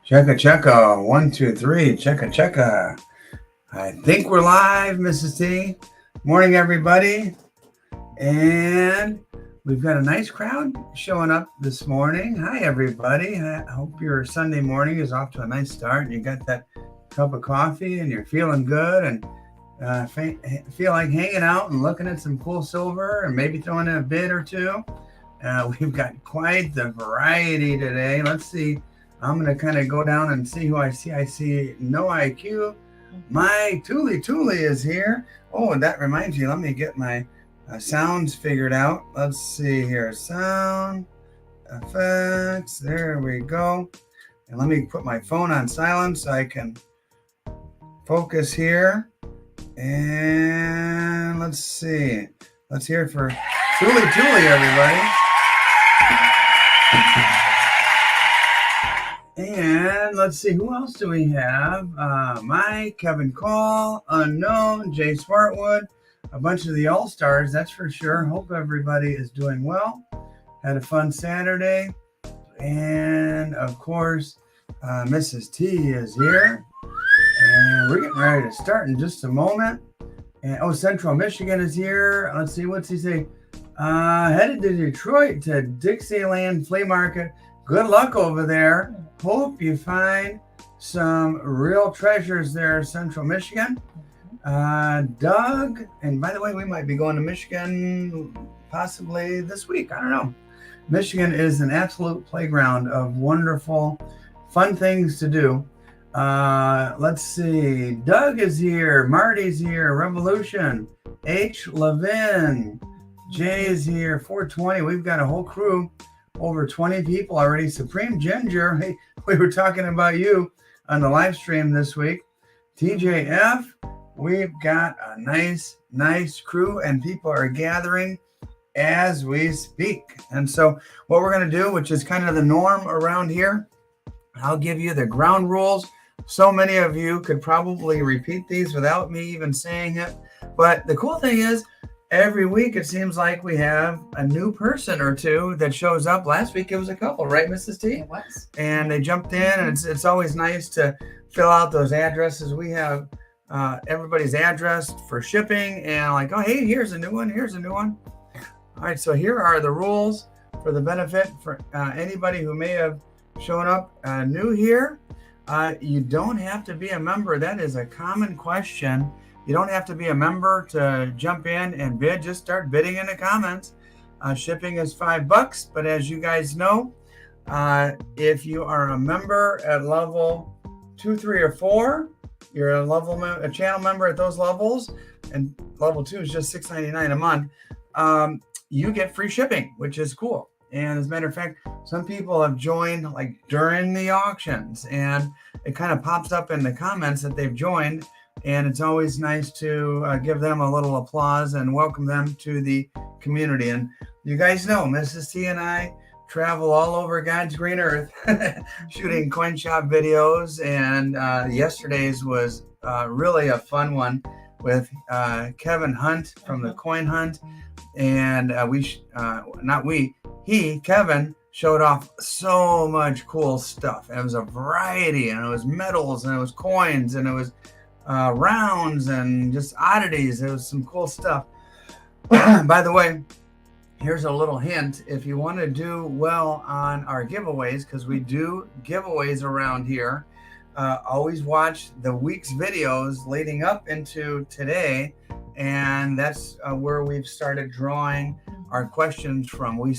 Checka, checka. 1, 2, 3. Checka, checka. I think we're live, Mrs. T. Morning, everybody. And we've got a nice crowd showing up this morning. Hi, everybody. I hope your Sunday morning is off to a nice start. And you got that cup of coffee and you're feeling good and feel like hanging out and looking at some cool silver and maybe throwing in a bid or two. We've got quite the variety today. Let's see. I'm going to kind of go down and see who I see. I see No IQ. My Thule is here. Oh, and that reminds me, let me get my sounds figured out. Let's see here. Sound effects. There we go. And let me put my phone on silent so I can focus here. And let's see. Let's hear it for Thule, everybody. And let's see, who else do we have? Mike, Kevin Call, Unknown, Jay Smartwood, a bunch of the All-Stars, that's for sure. Hope everybody is doing well. Had a fun Saturday. And, of course, Mrs. T is here. And we're getting ready to start in just a moment. And, Central Michigan is here. Let's see, what's he say? Headed to Detroit to Dixieland Flea Market. Good luck over there. Hope you find some real treasures there, Central Michigan. Doug, and by the way, we might be going to Michigan possibly this week. I don't know. Michigan is an absolute playground of wonderful, fun things to do. Let's see. Doug is here. Marty's here. Revolution. H. Levin. Jay is here. 420. We've got a whole crew. Over 20 people already. Supreme Ginger, hey, we were talking about you on the live stream this week. TJF, we've got a nice crew and people are gathering as we speak. And so what we're going to do, which is kind of the norm around here, I'll give you the ground rules. So many of you could probably repeat these without me even saying it. But the cool thing is, every week, it seems like we have a new person or two that shows up. Last week, it was a couple, right, Mrs. T? It was. And they jumped in, and it's always nice to fill out those addresses. We have everybody's address for shipping, and like, oh, hey, here's a new one. Here's a new one. All right, so here are the rules for the benefit for anybody who may have shown up new here. You don't have to be a member. That is a common question. You don't have to be a member to jump in and bid. Just start bidding in the comments. Shipping is $5, but as you guys know, if you are a member at level 2, 3, or 4, you're a channel member at those levels, and level 2 is just $6.99 a month. You get free shipping, which is cool. And as a matter of fact, some people have joined like during the auctions, and it kind of pops up in the comments that they've joined. And it's always nice to give them a little applause and welcome them to the community. And you guys know, Mrs. T and I travel all over God's green earth shooting coin shop videos. And yesterday's was really a fun one with Kevin Hunt from the Coin Hunt. And Kevin showed off so much cool stuff. It was a variety, and it was metals, and it was coins, and it was rounds and just oddities. It was some cool stuff. By the way, here's a little hint. If you want to do well on our giveaways, because we do giveaways around here, always watch the week's videos leading up into today. And that's where we've started drawing our questions from. When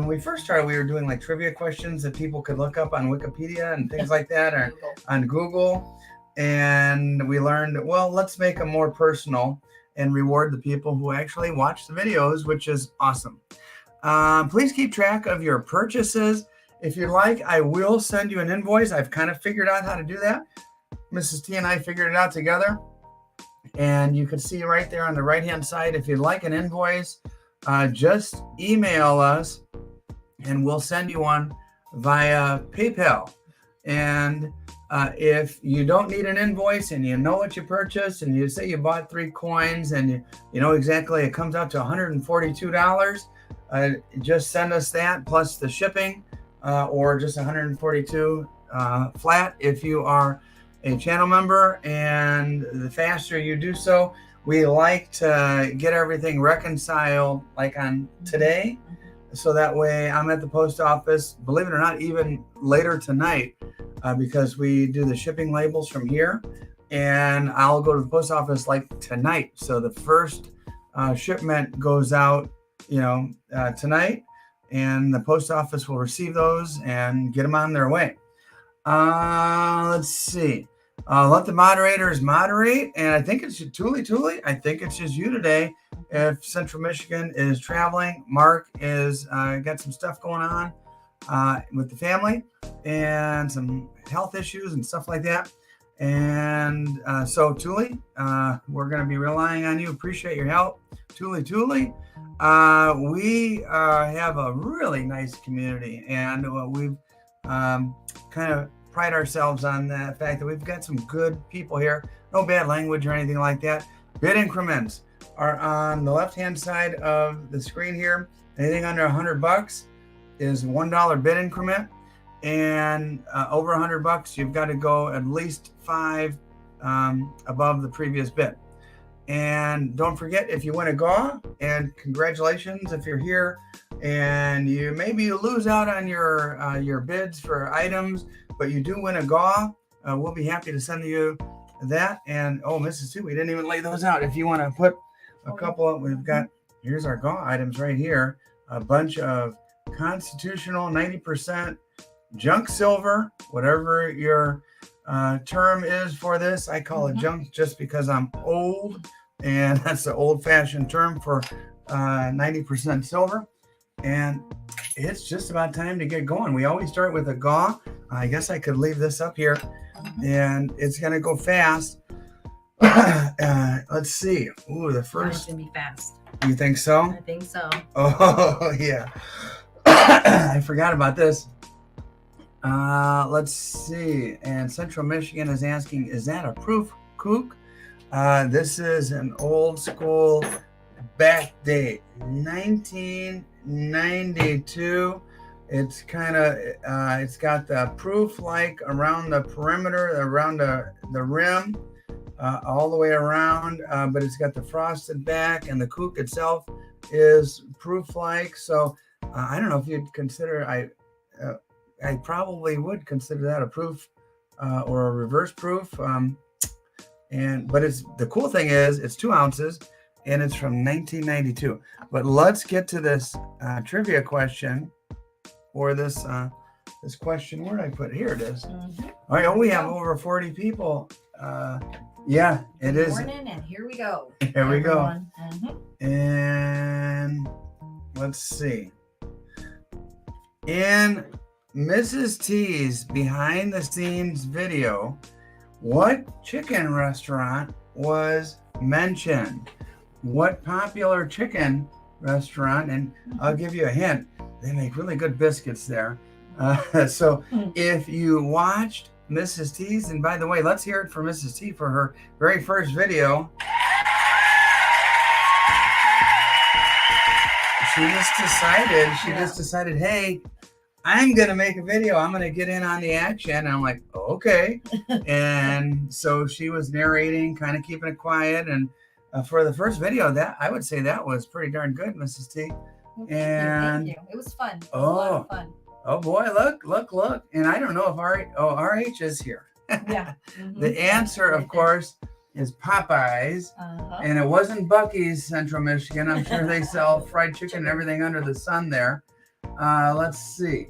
we first started, we were doing like trivia questions that people could look up on Wikipedia and things like that, or on Google. And we learned, well, let's make them more personal and reward the people who actually watch the videos, which is awesome. Please keep track of your purchases. If you'd like, I will send you an invoice. I've kind of figured out how to do that. Mrs. T and I figured it out together. And you can see right there on the right-hand side, if you'd like an invoice, just email us and we'll send you one via PayPal. And if you don't need an invoice and you know what you purchased and you say you bought 3 coins and you know exactly it comes out to $142, just send us that plus the shipping or just $142 flat if you are a channel member, and the faster you do so, we like to get everything reconciled like on today, so that way I'm at the post office, believe it or not, even later tonight, because we do the shipping labels from here, and I'll go to the post office like tonight. So the first shipment goes out, tonight, and the post office will receive those and get them on their way. Let's see. Let the moderators moderate, and I think it's Tuli. I think it's just you today. If Central Michigan is traveling, Mark is got some stuff going on with the family and some health issues and stuff like that. And so Tuli, we're going to be relying on you. Appreciate your help, Tuli. We have a really nice community, and we've kind of pride ourselves on the fact that we've got some good people here. No bad language or anything like that. Bid increments are on the left-hand side of the screen here. Anything under $100 is $1 bid increment, and over $100, you've got to go at least 5 above the previous bid. And don't forget, if you win a GAW, and congratulations if you're here, and you lose out on your bids for items, but you do win a GAW, we'll be happy to send you that. And Mrs. Sue, we didn't even lay those out. If you want to put a couple of, here's our GAW items right here. A bunch of constitutional 90% junk silver, whatever your term is for this. I call it junk just because I'm old, and that's the old-fashioned term for 90% silver. And it's just about time to get going. We always start with a GAW. I guess I could leave this up here, and it's going to go fast. Let's see. Ooh, the first. It's going to be fast. You think so? I think so. Oh, yeah. I forgot about this. Let's see. And Central Michigan is asking, is that a proof kook? This is an old school back date, 1992. It's kind of, it's got the proof like around the perimeter, around the rim, all the way around, but it's got the frosted back, and the kook itself is proof like. So I don't know if you'd consider, I probably would consider that a proof or a reverse proof. But the cool thing is it's 2 ounces, and it's from 1992. But let's get to this trivia question, or this question. Where did I put it? Here it is. All right. We have over 40 people. Yeah, it is. Good morning, and here we go. Here we go. And let's see. In Mrs. T's behind the scenes video, what chicken restaurant was mentioned? What popular chicken restaurant? And I'll give you a hint. They make really good biscuits there. So if you watched Mrs. T's, and by the way, let's hear it for Mrs. T for her very first video. She just decided, hey, I'm going to make a video. I'm going to get in on the action. And I'm like, okay. And so she was narrating, kind of keeping it quiet. And for the first video, that I would say that was pretty darn good, Mrs. T. Thank you. It was fun. It was a lot of fun. Oh boy, look. And I don't know if RH is here. Yeah. The answer, of course, is Popeyes. And it wasn't Buc-ee's, Central Michigan. I'm sure they sell fried chicken and everything under the sun there. Let's see.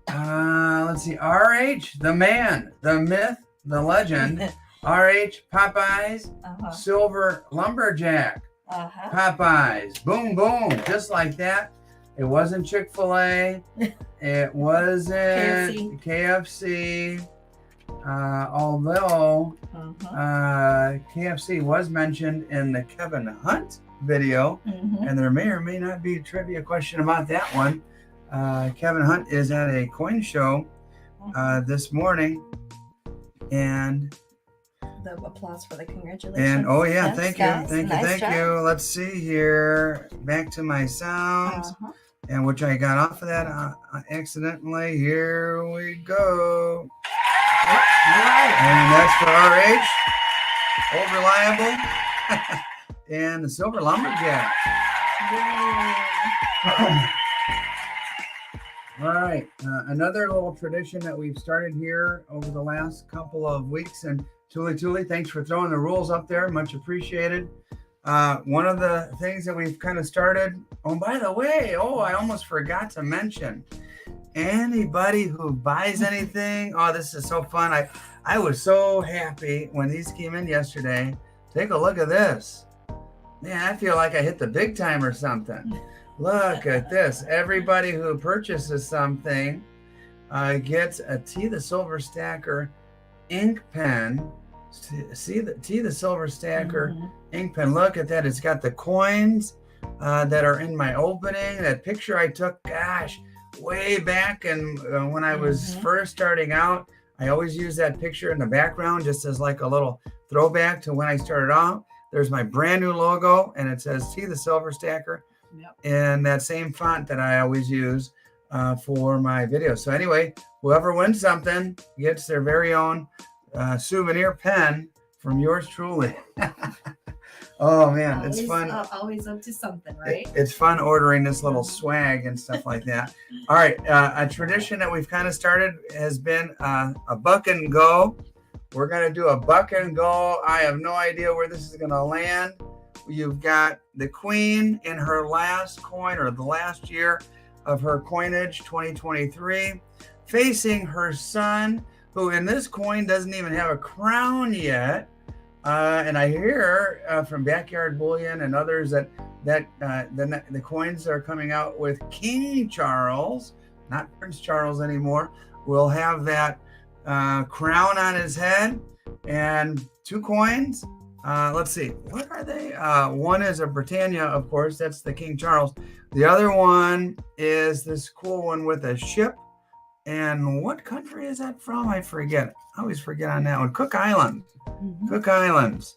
RH, the man, the myth, the legend. RH, Popeyes, Silver Lumberjack. Popeyes, boom, just like that. It wasn't Chick-fil-A. It wasn't KFC. Although KFC was mentioned in the Kevin Hunt video, and there may or may not be a trivia question about that one. Kevin Hunt is at a coin show this morning, and the applause for the congratulations. And yes, thank guys, you. nice job. Let's see here. Back to my sounds, and which I got off of that accidentally. Here we go. right. And that's for RH, Old Reliable, and the Silver Lumberjack. All right, another little tradition that we've started here over the last couple of weeks. And Tuli, thanks for throwing the rules up there. Much appreciated. One of the things that we've kind of started, oh, by the way, I almost forgot to mention, anybody who buys anything, this is so fun. I was so happy when these came in yesterday. Take a look at this. Man, I feel like I hit the big time or something. Look at this. Everybody who purchases something gets a TheSilverStacker ink pen. See the TheSilverStacker ink pen. Look at that. It's got the coins that are in my opening. That picture I took, gosh, way back and when I was first starting out, I always use that picture in the background just as like a little throwback to when I started out. There's my brand new logo, and it says TheSilverStacker. Yep. And that same font that I always use for my videos. So anyway, whoever wins something gets their very own souvenir pen from yours truly. Oh man, always, it's fun. Always up to something, right? It's fun ordering this little swag and stuff like that. All right, a tradition that we've kind of started has been a buck and go. We're gonna do a buck and go. I have no idea where this is gonna land. You've got the queen in her last coin, or the last year of her coinage, 2023, facing her son, who in this coin doesn't even have a crown yet. And I hear from Backyard Bullion and others that the coins are coming out with King Charles, not Prince Charles anymore, will have that crown on his head, and 2 coins. Let's see, what are they? One is a Britannia, of course, that's the King Charles. The other one is this cool one with a ship. And what country is that from? I forget. I always forget on that one. Cook Islands. Cook Islands.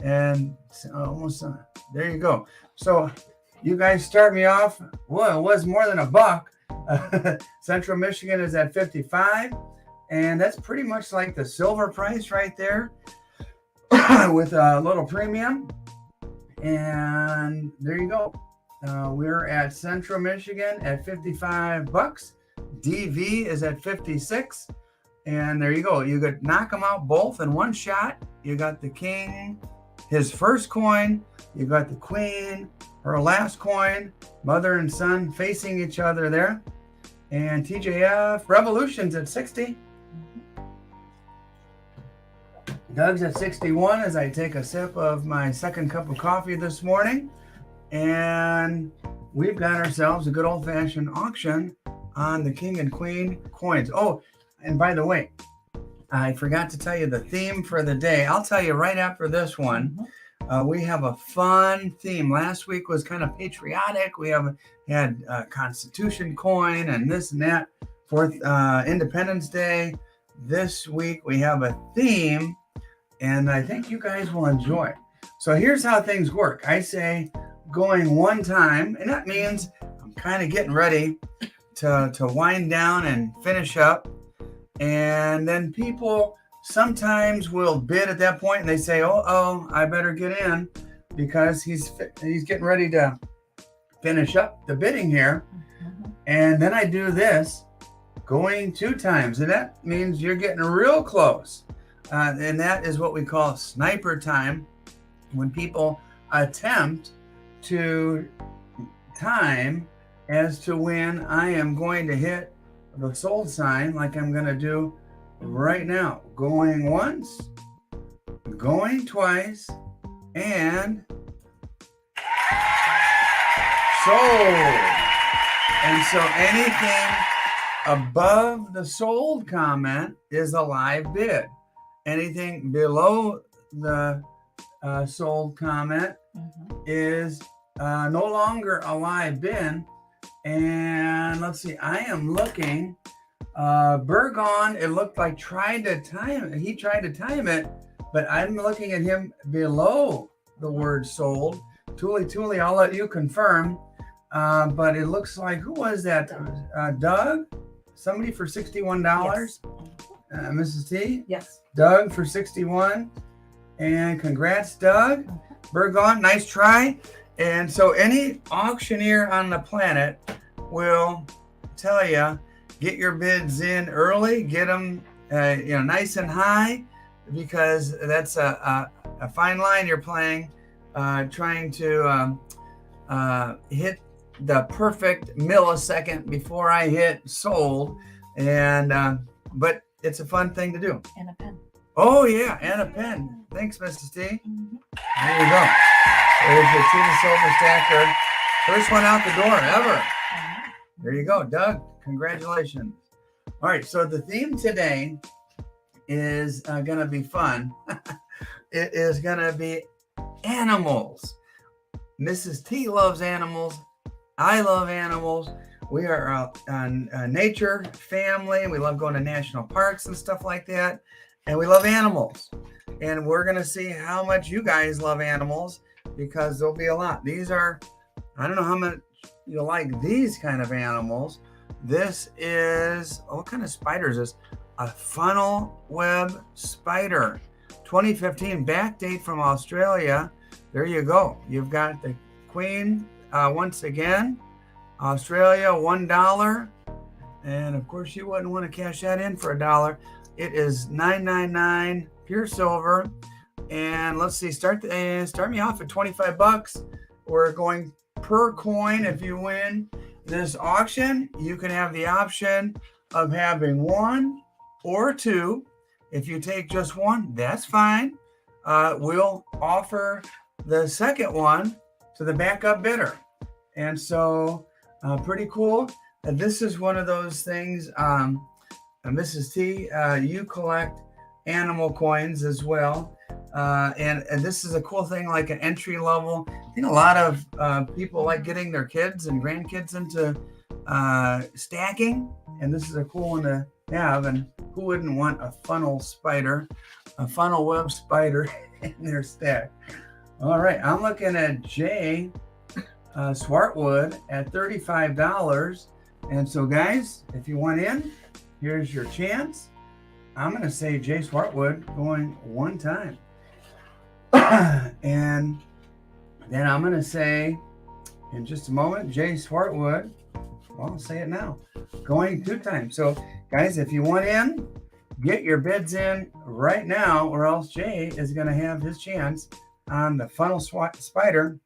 And almost, there you go. So you guys start me off. Well, it was more than a buck. Central Michigan is at 55. And that's pretty much like the silver price right there. With a little premium, and there you go. We're at Central Michigan at $55. DV is at 56, and there you go. You could knock them out both in one shot. You got the king, his first coin. You got the queen, her last coin. Mother and son facing each other there, and TJF Revolution's at 60. Doug's at 61 as I take a sip of my second cup of coffee this morning. And we've got ourselves a good old-fashioned auction on the king and queen coins. Oh, and by the way, I forgot to tell you the theme for the day. I'll tell you right after this one. We have a fun theme. Last week was kind of patriotic. We had Constitution coin and this and that for Independence Day. This week we have a theme, and I think you guys will enjoy it. So here's how things work. I say going one time, and that means I'm kind of getting ready to wind down and finish up. And then people sometimes will bid at that point, and they say, oh, I better get in because he's getting ready to finish up the bidding here. And then I do this, going 2 times, and that means you're getting real close. And that is what we call sniper time, when people attempt to time as to when I am going to hit the sold sign, like I'm going to do right now. Going once, going twice, and sold. And so anything above the sold comment is a live bid. Anything below the sold comment is no longer a live bid. And let's see, I am looking. Burgon, it looked like he tried to time it, but I'm looking at him below the word sold. Tuli, I'll let you confirm. But it looks like, who was that? Doug? Somebody for $61? Yes. Mrs. T? Yes. Doug for 61. And congrats, Doug. Burgon, nice try. And so any auctioneer on the planet will tell you, get your bids in early, get them nice and high, because that's a fine line you're playing, trying to hit the perfect millisecond before I hit sold. And but it's a fun thing to do. And a pen. Oh yeah, and a pen. Thanks, Mrs. T. There you go. There's your TheSilverStacker. First one out the door ever. There you go, Doug. Congratulations. All right, so the theme today is going to be fun. It is going to be animals. Mrs. T loves animals. I love animals. We are a nature family. We love going to national parks and stuff like that. And we love animals. And we're going to see how much you guys love animals, because there'll be a lot. These are, I don't know how much you like these kind of animals. This is, what kind of spider is this? A funnel web spider. 2015 back date from Australia. There you go. You've got the queen once again. Australia, $1. And of course you wouldn't want to cash that in for $1. It is $9.99 pure silver. And let's see, start me off at 25 bucks. We're going per coin. If you win this auction, you can have the option of having one or two. If you take just one, that's fine. We'll offer the second one to the backup bidder. And so pretty cool. And this is one of those things, Mrs. T, you collect animal coins as well. And this is a cool thing, like an entry level. I think a lot of people like getting their kids and grandkids into stacking. And this is a cool one to have. And who wouldn't want a funnel web spider in their stack? All right, I'm looking at Jay Swartwood at $35. And so guys, if you want in, here's your chance. I'm going to say Jay Swartwood going one time. And then I'm going to say in just a moment, Jay Swartwood, well, I'll say it now, going two times. So guys, if you want in, get your bids in right now, or else Jay is going to have his chance on the funnel spider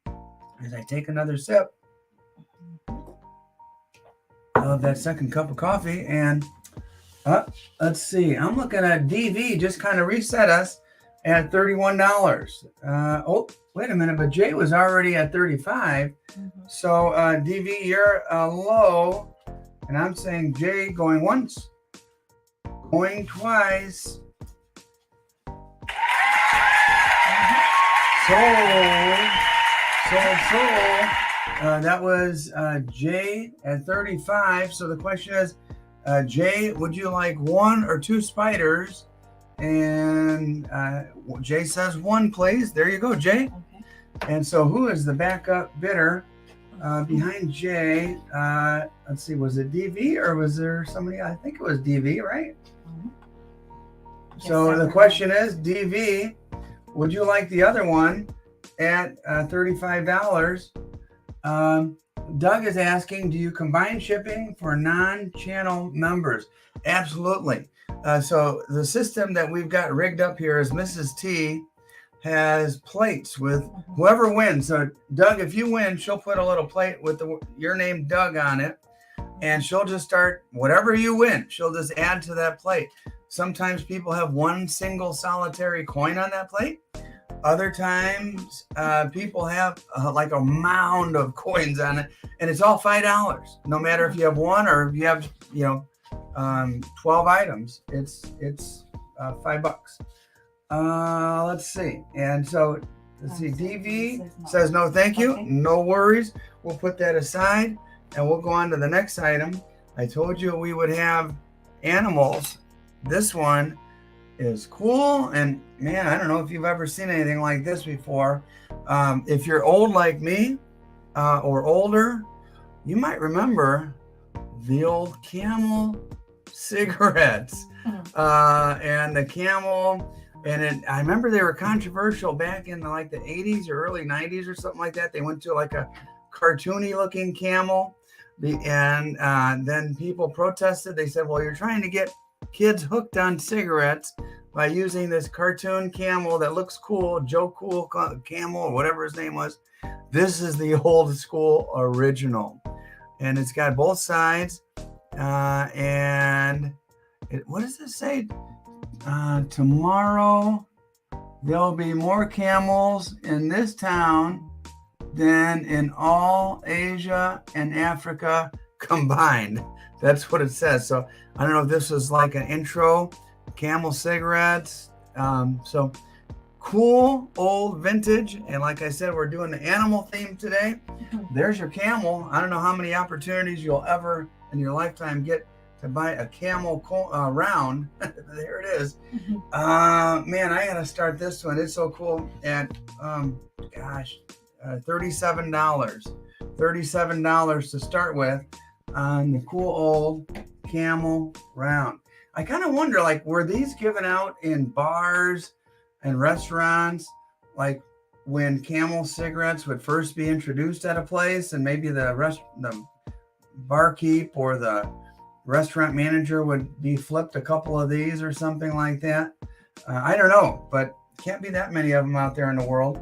as I take another sip of that second cup of coffee. And let's see, I'm looking at DV just kind of reset us at $31. Oh, wait a minute, but Jay was already at 35. So DV, you're low, and I'm saying Jay going once, going twice. Sold. That was Jay at 35. So the question is, Jay, would you like one or two spiders? And Jay says one, please. There you go, Jay. Okay. And so who is the backup bidder behind Jay? Let's see, was it DV or was there somebody? I think it was DV, right? So the question is, DV, would you like the other one at $35? Doug is asking, do you combine shipping for non-channel members? Absolutely. So the system that we've got rigged up here is Mrs. T has plates with whoever wins. So Doug, if you win, she'll put a little plate with your name, Doug, on it. And she'll just start, whatever you win, she'll just add to that plate. Sometimes people have one single solitary coin on that plate. Other times people have like a mound of coins on it, and it's all $5. No matter if you have one or if you have, 12 items, it's $5. Let's see. And so let's see. DV says no, thank you. Okay. No worries. We'll put that aside, and we'll go on to the next item. I told you we would have animals. This one is cool, and man, I don't know if you've ever seen anything like this before. If you're old like me or older, you might remember the old Camel cigarettes. and the camel. And I remember they were controversial back in like the 80s or early 90s or something like that. They went to like a cartoony looking camel. And then people protested. They said, well, you're trying to get kids hooked on cigarettes by using this cartoon camel that looks cool, Joe Cool Camel or whatever his name was. This is the old school original. And it's got both sides. And what does it say? Tomorrow there'll be more camels in this town than in all Asia and Africa combined. That's what it says. So I don't know if this was like an intro, Camel cigarettes. So cool, old, vintage. And like I said, we're doing the animal theme today. There's your camel. I don't know how many opportunities you'll ever in your lifetime get to buy a camel round. There it is. Man, I gotta start this one. It's so cool. And gosh, $37. $37 to start with on the cool old camel round. I kind of wonder, like, were these given out in bars and restaurants, like when Camel cigarettes would first be introduced at a place, and maybe the barkeep or the restaurant manager would be flipped a couple of these or something like that. I don't know, but can't be that many of them out there in the world.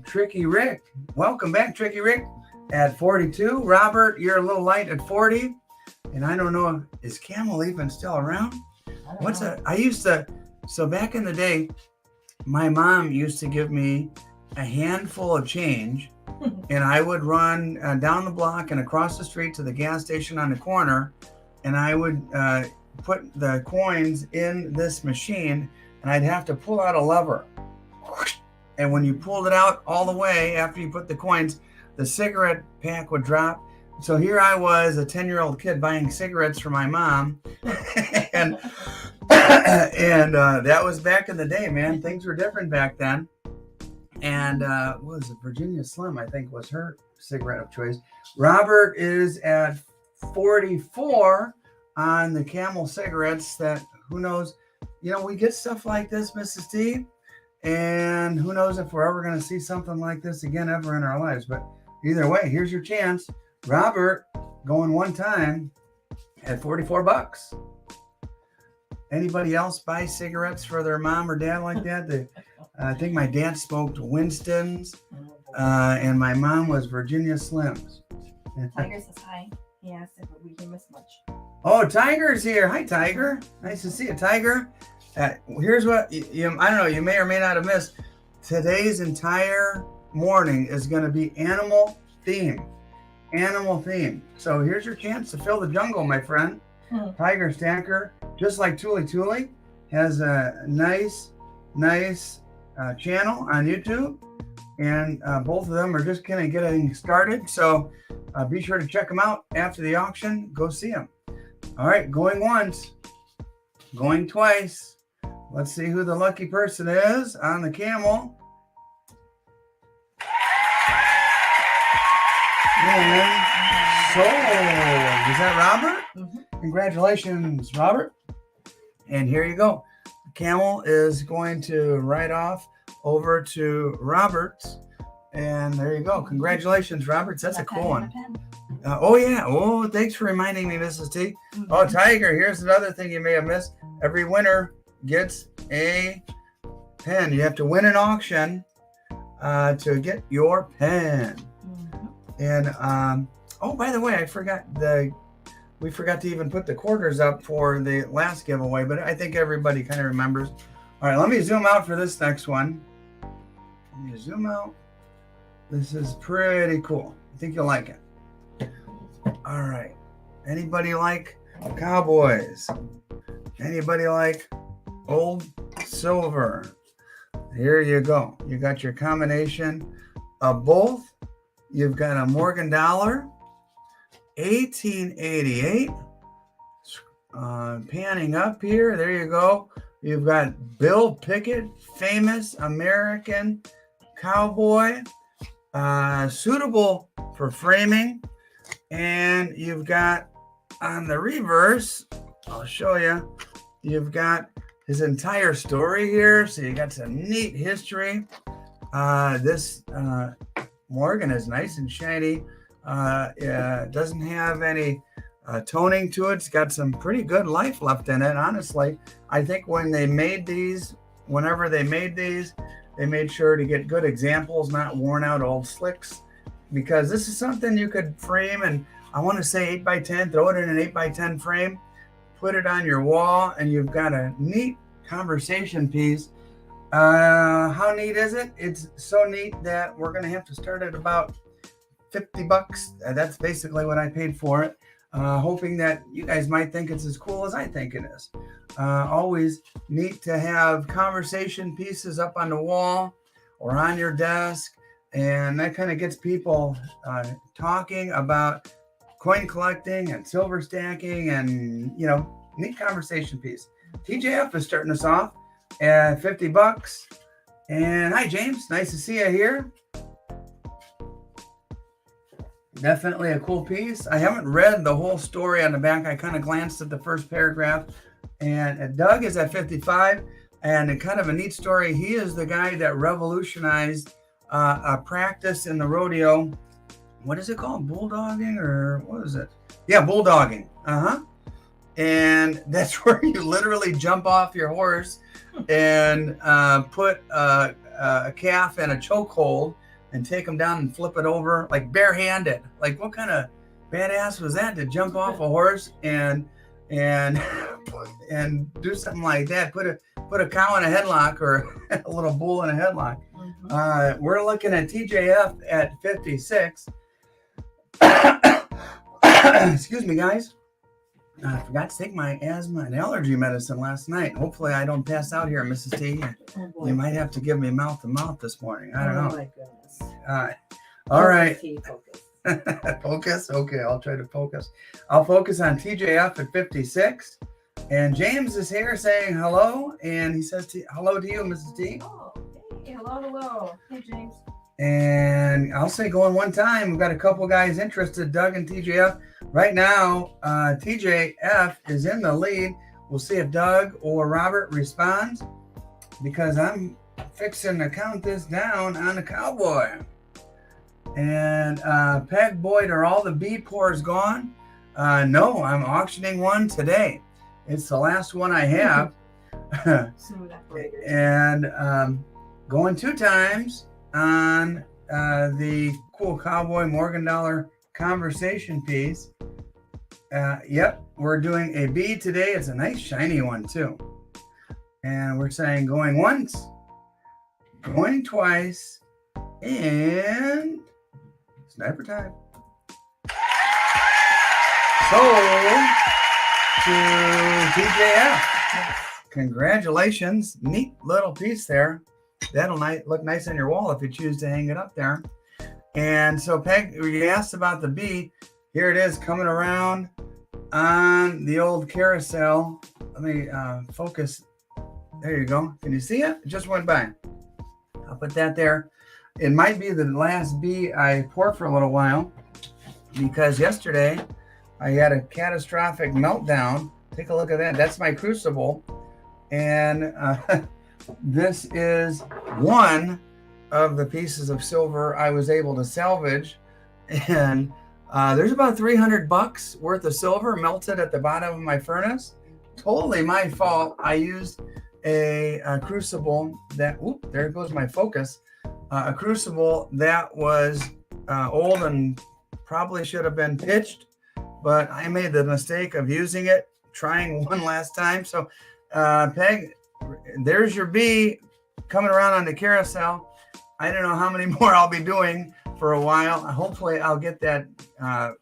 Tricky Rick, welcome back, Tricky Rick, at 42. Robert, you're a little light at 40. And I don't know, is Camel even still around? What's that? So back in the day, my mom used to give me a handful of change, and I would run down the block and across the street to the gas station on the corner, and I would put the coins in this machine, and I'd have to pull out a lever. And when you pulled it out all the way after you put the coins, the cigarette pack would drop. So here I was, a 10-year-old kid buying cigarettes for my mom. and that was back in the day, man. Things were different back then. And what was it? Virginia Slim, I think, was her cigarette of choice. Robert is at 44 on the Camel cigarettes. That, who knows, we get stuff like this, Mrs. T, and who knows if we're ever going to see something like this again ever in our lives. But either way, here's your chance. Robert going one time at $44. Anybody else buy cigarettes for their mom or dad like that? I think my dad smoked Winston's, and my mom was Virginia Slims. Tiger says hi. He asked if we can miss much. Oh, Tiger's here. Hi, Tiger. Nice to see you, Tiger. Here's what I don't know. You may or may not have missed. Today's entire morning is going to be animal theme. Animal theme. So here's your chance to fill the jungle, my friend. TtheSilverStacker, just like Tuli, has a nice channel on YouTube, and both of them are just kind of getting started. So be sure to check them out after the auction. Go see them. All right, going once, going twice. Let's see who the lucky person is on the camel. And sold. Is that Robert? Mm-hmm. Congratulations, Robert. And here you go. The camel is going to ride off over to Robert's. And there you go. Congratulations, Roberts. That's a cool one. Oh, yeah. Oh, thanks for reminding me, Mrs. T. Mm-hmm. Oh, Tiger, here's another thing you may have missed. Every winner gets a pen. You have to win an auction to get your pen. And oh, by the way, we forgot to even put the quarters up for the last giveaway, but I think everybody kind of remembers. All right, let me zoom out for this next one. Let me zoom out. This is pretty cool. I think you'll like it. All right. Anybody like cowboys? Anybody like old silver? Here you go. You got your combination of both. You've got a Morgan dollar, 1888. Panning up here. There you go. You've got Bill Pickett, famous American cowboy, suitable for framing. And you've got on the reverse, I'll show you, you've got his entire story here. So you got some neat history. This Morgan is nice and shiny. Doesn't have any toning to it. It's got some pretty good life left in it. Honestly, I think whenever they made these, they made sure to get good examples, not worn out old slicks, because this is something you could frame, and I want to say 8x10, throw it in an 8x10 frame, put it on your wall, and you've got a neat conversation piece. How neat is it? It's so neat that we're going to have to start at about $50. That's basically what I paid for it. Hoping that you guys might think it's as cool as I think it is. Always neat to have conversation pieces up on the wall or on your desk, and that kind of gets people talking about coin collecting and silver stacking, and neat conversation piece. TJF is starting us off at $50. And hi, James, nice to see you here. Definitely a cool piece. I haven't read the whole story on the back. I kind of glanced at the first paragraph. And Doug is at 55. And kind of a neat story. He is the guy that revolutionized a practice in the rodeo. What is it called? Bulldogging, or what is it? Yeah, bulldogging. And that's where you literally jump off your horse and put a calf in a chokehold and take them down and flip it over like barehanded. Like, what kind of badass was that to jump off a horse and do something like that? Put a cow in a headlock, or a little bull in a headlock. We're looking at TJF at 56. Excuse me, guys. I forgot to take my asthma and allergy medicine last night. Hopefully I don't pass out here, Mrs. T. You might have to give me mouth-to-mouth this morning. I don't know. Oh, my goodness. All right. Focus. Focus? Okay, I'll try to focus. I'll focus on TJF at 56. And James is here saying hello. And he says hello to you, Mrs. T. Oh, hey, hello. Hey, James. And I'll say going one time. We've got a couple guys interested, Doug and TJF. Right now, TJF is in the lead. We'll see if Doug or Robert responds, because I'm fixing to count this down on the cowboy. And Peg Boyd, are all the B pours gone? No, I'm auctioning one today. It's the last one I have. And going 2 times on the cool cowboy Morgan Dollar conversation piece. Yep, we're doing a B today. It's a nice shiny one too. And we're saying going once, going twice, and sniper time. Sold to TJF. Congratulations. Neat little piece there. That'll look nice on your wall if you choose to hang it up there. And so, Peg, you asked about the B. Here it is coming around on the old carousel. Let me focus. There you go. Can you see it? It just went by. I'll put that there. It might be the last B I pour for a little while, because yesterday I had a catastrophic meltdown. Take a look at that. That's my crucible. And this is one of the pieces of silver I was able to salvage. And there's about $300 worth of silver melted at the bottom of my furnace. Totally my fault. I used a crucible that, there goes my focus. A crucible that was old and probably should have been pitched, but I made the mistake of using it, trying one last time. So Peg, there's your B coming around on the carousel. I don't know how many more I'll be doing for a while. Hopefully I'll get that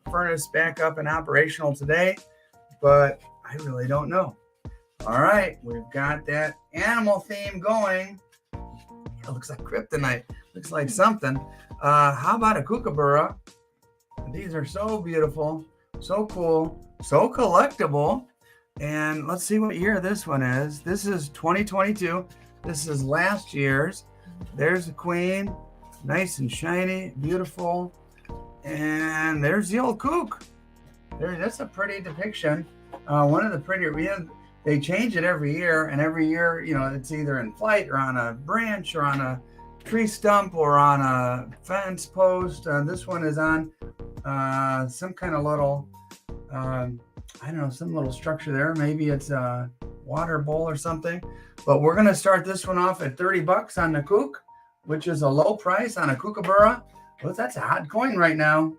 furnace back up and operational today, but I really don't know. All right, we've got that animal theme going. It looks like kryptonite. Looks like something. How about a kookaburra? These are so beautiful, so cool, so collectible. And let's see what year this one is. This is 2022. This is last year's. There's the queen, nice and shiny, beautiful. And there's the old kook. That's a pretty depiction. One of the prettier. they change it every year, and every year, you know, it's either in flight or on a branch or on a tree stump or on a fence post. This one is on some kind of little, I don't know, some little structure there. Maybe it's a water bowl or something. But we're going to start this one off at $30 on the kook, which is a low price on a kookaburra. Well, that's a hot coin right now.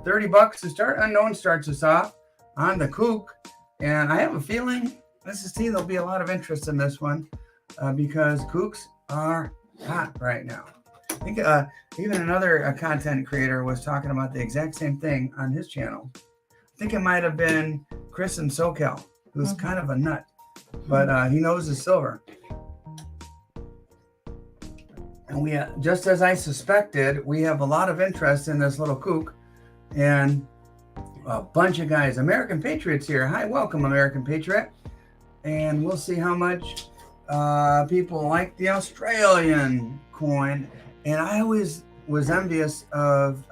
$30 to start. Unknown starts us off on the kook. And I have a feeling, Mrs. T, there'll be a lot of interest in this one because kooks are hot right now. I think even another content creator was talking about the exact same thing on his channel. I think it might have been Chris in SoCal, who's kind of a nut, but he knows his silver. And we, just as I suspected, we have a lot of interest in this little kook, and a bunch of guys. American Patriots here. Hi, welcome, American Patriot. And we'll see how much people like the Australian coin. And I always was envious of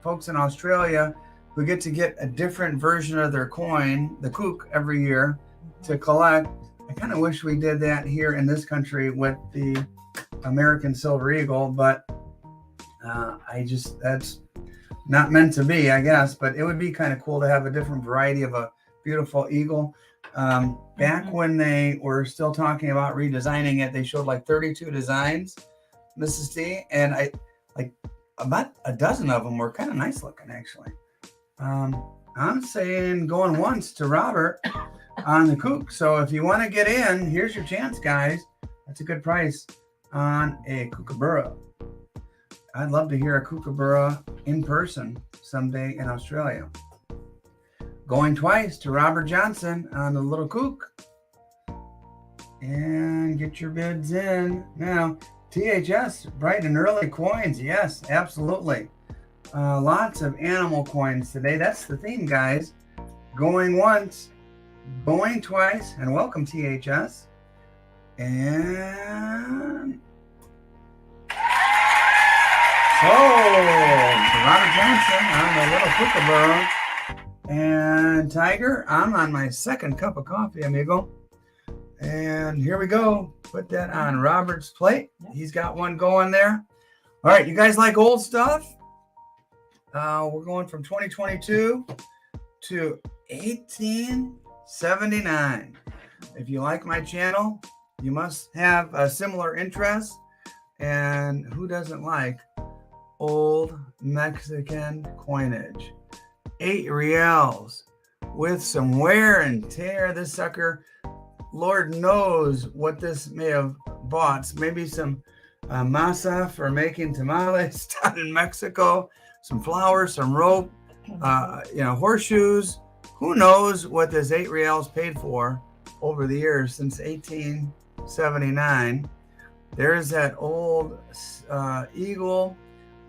folks in Australia who get to get a different version of their coin, the kook, every year to collect. I kind of wish we did that here in this country with the American Silver Eagle, but that's not meant to be, I guess. But it would be kind of cool to have a different variety of a beautiful eagle. Back when they were still talking about redesigning it, they showed like 32 designs, Mrs. T, and I like about a dozen of them were kind of nice looking, actually. I'm saying going once to Robert on the kook. So if you want to get in, here's your chance, guys. That's a good price on a kookaburra. I'd love to hear a kookaburra in person someday in Australia. Going twice to Robert Johnson on the little kook. And get your bids in. Now, THS, bright and early coins. Yes, absolutely. Lots of animal coins today. That's the theme, guys. Going once, going twice, and welcome, THS. And so, to Robert Johnson on the little kookaburra. And Tiger, I'm on my second cup of coffee, amigo. And here we go. Put that on Robert's plate. He's got one going there. All right, you guys like old stuff? We're going from 2022 to 1879. If you like my channel, you must have a similar interest. And who doesn't like old Mexican coinage? 8 reals with some wear and tear. This sucker, Lord knows what this may have bought. Maybe some masa for making tamales down in Mexico, some flour, some rope, horseshoes. Who knows what this 8 reals paid for over the years since 1879. There's that old eagle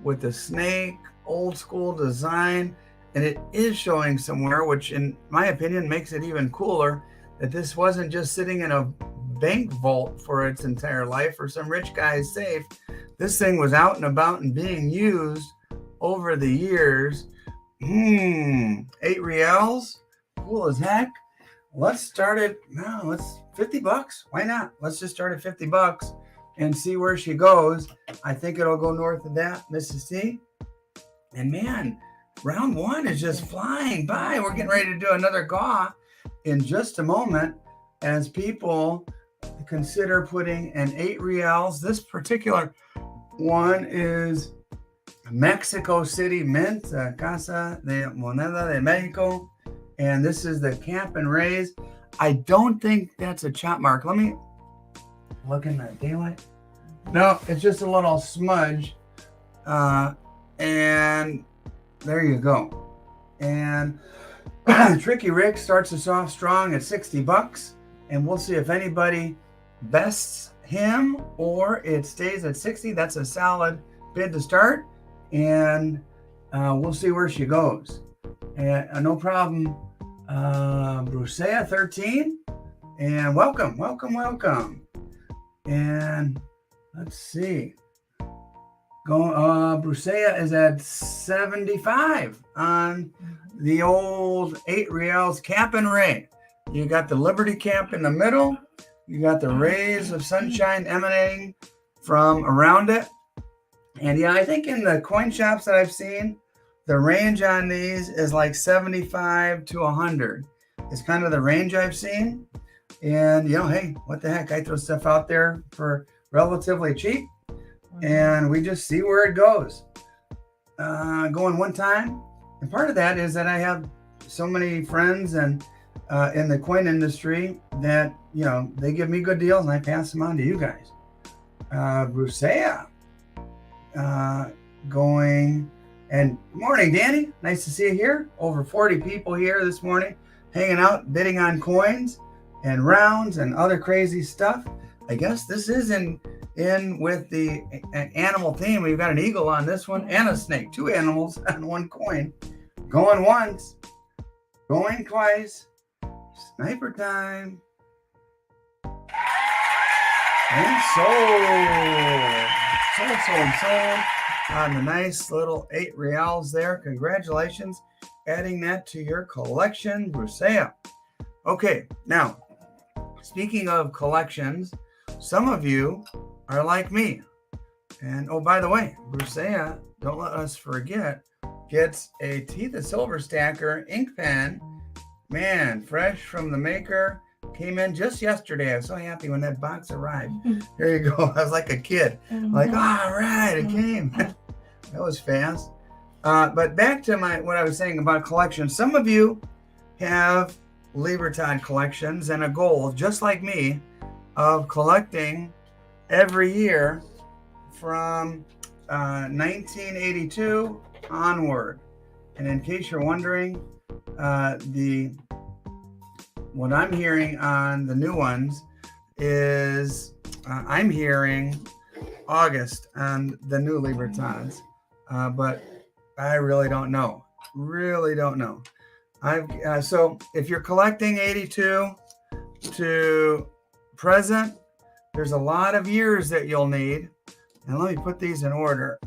with the snake, old school design. And it is showing somewhere, which in my opinion makes it even cooler, that this wasn't just sitting in a bank vault for its entire life or some rich guy's safe. This thing was out and about and being used over the years. 8 reals, cool as heck. Let's start it now. Let's $50. Why not? Let's just start at $50 and see where she goes. I think it'll go north of that, Mrs. T. And man, round one is just flying by. We're getting ready to do another gaw in just a moment as people consider putting an 8 reals. This particular one is Mexico City Mint, Casa de Moneda de Mexico. And this is the cap and raise. I don't think that's a chop mark. Let me look in the daylight. No, it's just a little smudge. And there you go. And Tricky Rick starts us off strong at $60. And we'll see if anybody bests him or it stays at 60. That's a solid bid to start. And we'll see where she goes. And no problem. Brusea 13. And welcome. And let's see. Brusea is at 75 on the old 8 reals cap and ray. You got the Liberty Cap in the middle. You got the rays of sunshine emanating from around it. And yeah, I think in the coin shops that I've seen, the range on these is like 75 to 100. It's kind of the range I've seen. And, hey, what the heck? I throw stuff out there for relatively cheap. And we just see where it goes. Going one time. And part of that is that I have so many friends and in the coin industry that, they give me good deals and I pass them on to you guys. Brusea going, and morning, Danny. Nice to see you here. Over 40 people here this morning hanging out, bidding on coins and rounds and other crazy stuff. I guess this is in with the animal theme. We've got an eagle on this one and a snake. 2 animals on 1 coin. Going once, going twice. Sniper time. And sold. On the nice little 8 reals there. Congratulations. Adding that to your collection, Brusea. Okay, now, speaking of collections, some of you are like me. And, oh, by the way, Brusea, don't let us forget, gets a TheSilverStacker ink pen. Man, fresh from the maker. Came in just yesterday. I was so happy when that box arrived. There you go. I was like a kid. Like, all right, it came. That was fast. But back to what I was saying about collections. Some of you have Libertad collections and a goal, just like me, of collecting every year from 1982 onward. And in case you're wondering, what I'm hearing on the new ones is I'm hearing August on the new Libertads, but I really don't know. So if you're collecting 82 to present, there's a lot of years that you'll need. And let me put these in order.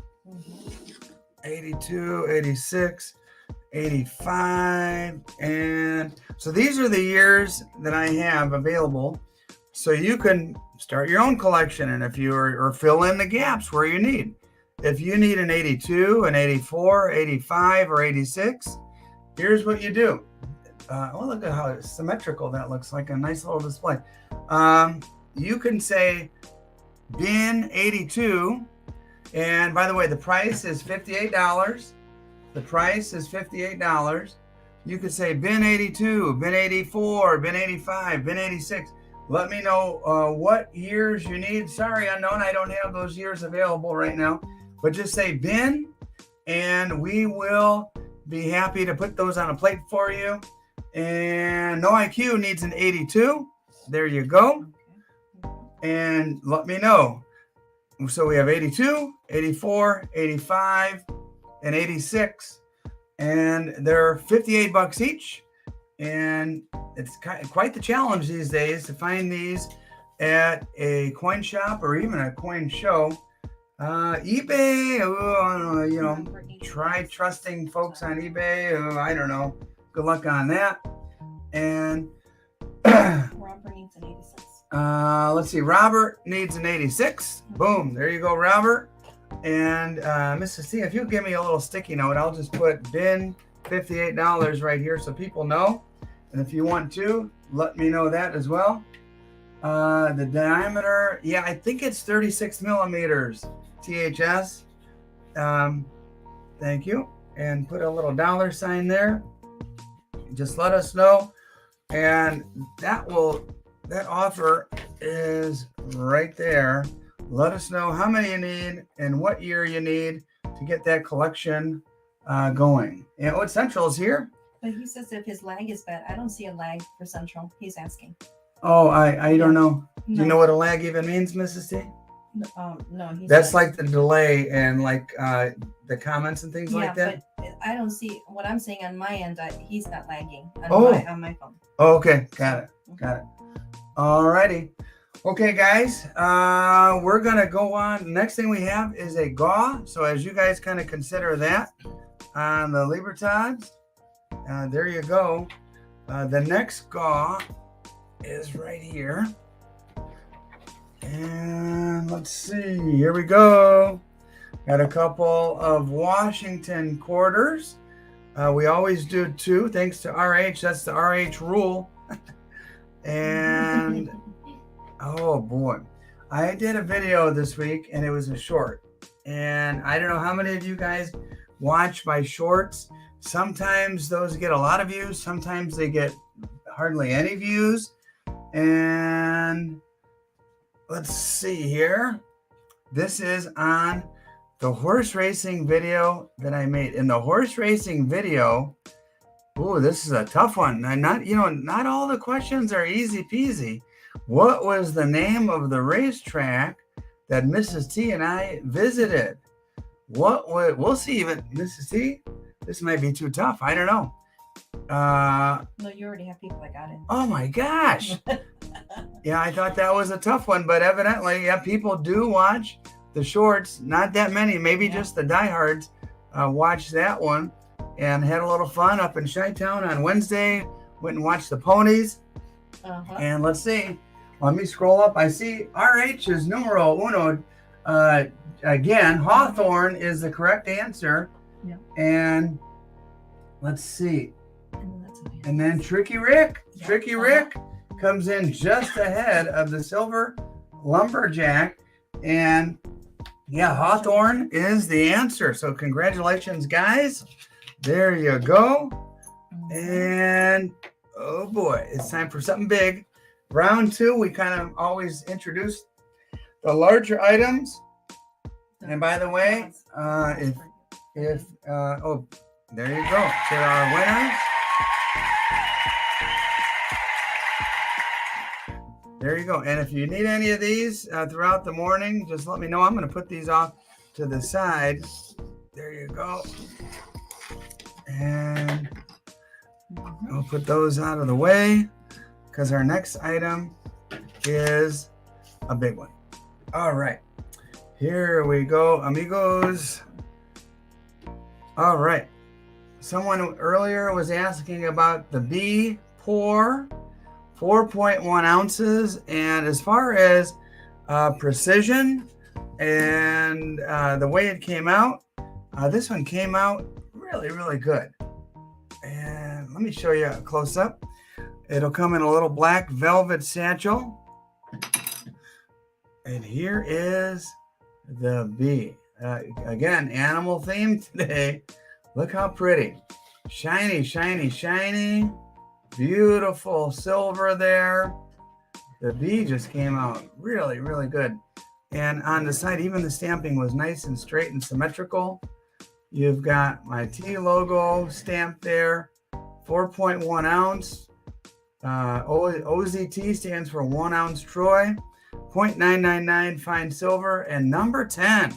82, 86, 85, and so these are the years that I have available. So you can start your own collection, and if or fill in the gaps where you need. If you need an 82, an 84, 85, or 86, here's what you do. Look at how symmetrical that looks, like a nice little display. You can say bin 82, and by the way, the price is $58. The price is $58. You could say bin 82, bin 84, bin 85, bin 86. Let me know what years you need. Sorry, unknown, I don't have those years available right now. But just say bin, and we will be happy to put those on a plate for you. And No IQ needs an 82. There you go. And let me know. So we have 82, 84, 85, and 86. And they're $58 each. And it's quite the challenge these days to find these at a coin shop or even a coin show. eBay, try trusting folks on eBay. I don't know. Good luck on that. And Robert needs an 86. Let's see. Robert needs an 86. Boom. There you go, Robert. And Mrs. C, if you give me a little sticky note, I'll just put bin $58 right here so people know. And if you want to, let me know that as well. The diameter, yeah, I think it's 36 millimeters. THS. Thank you. And put a little $ there. Just let us know. And that offer is right there. Let us know how many you need and what year you need to get that collection going. And what Central is here. But he says if his lag is bad. I don't see a lag for Central. He's asking. Oh, I don't know. No. Do you know what a lag even means, Mrs. T? No. That's like the delay and like the comments and things like that? But I don't see what I'm saying on my end. He's not lagging on my phone. Oh, okay. Got it. All righty. Okay, guys. We're going to go on. Next thing we have is a GAW. So as you guys kind of consider that on the Libertads, there you go. The next gaw is right here. And let's see, here we go. Got a couple of Washington quarters. We always do 2, thanks to RH. That's the RH rule. And oh boy, I did a video this week and it was a short. And I don't know how many of you guys watch my shorts. Sometimes those get a lot of views. Sometimes they get hardly any views. And let's see here. This is on the horse racing video that I made. In the horse racing video, oh, this is a tough one. And not all the questions are easy peasy. What was the name of the racetrack that Mrs. T and I visited? We'll see. Even Mrs. T, this might be too tough. I don't know. No, you already have people that got it. Oh my gosh. Yeah, I thought that was a tough one, but evidently, yeah, people do watch the shorts. Not that many, maybe just the diehards watched that one and had a little fun up in Chi-Town on Wednesday. Went and watched the ponies. And let's see. Let me scroll up. I see RH is numero uno. Again, Hawthorne is the correct answer. Yeah. And let's see. And then Tricky Rick. Yeah. Tricky Rick comes in just ahead of the Silver Lumberjack. And yeah, Hawthorne is the answer. So congratulations, guys. There you go. And oh boy, it's time for something big. Round 2, we kind of always introduce the larger items. And by the way, oh, there you go. To our winners. There you go. And if you need any of these throughout the morning, just let me know. I'm going to put these off to the side. There you go. And I'll put those out of the way because our next item is a big one. All right. Here we go, amigos. All right. Someone earlier was asking about the bee pour, 4.1 ounces. And as far as precision and the way it came out, this one came out really, really good. And let me show you a close up. It'll come in a little black velvet satchel. And here is the bee. Again, animal theme today. Look how pretty. Shiny, shiny, shiny. Beautiful silver there. The bee just came out really, really good. And on the side, even the stamping was nice and straight and symmetrical. You've got my T logo stamped there. 4.1 ounce. OZT stands for 1 ounce Troy. 0.999 fine silver. And number 10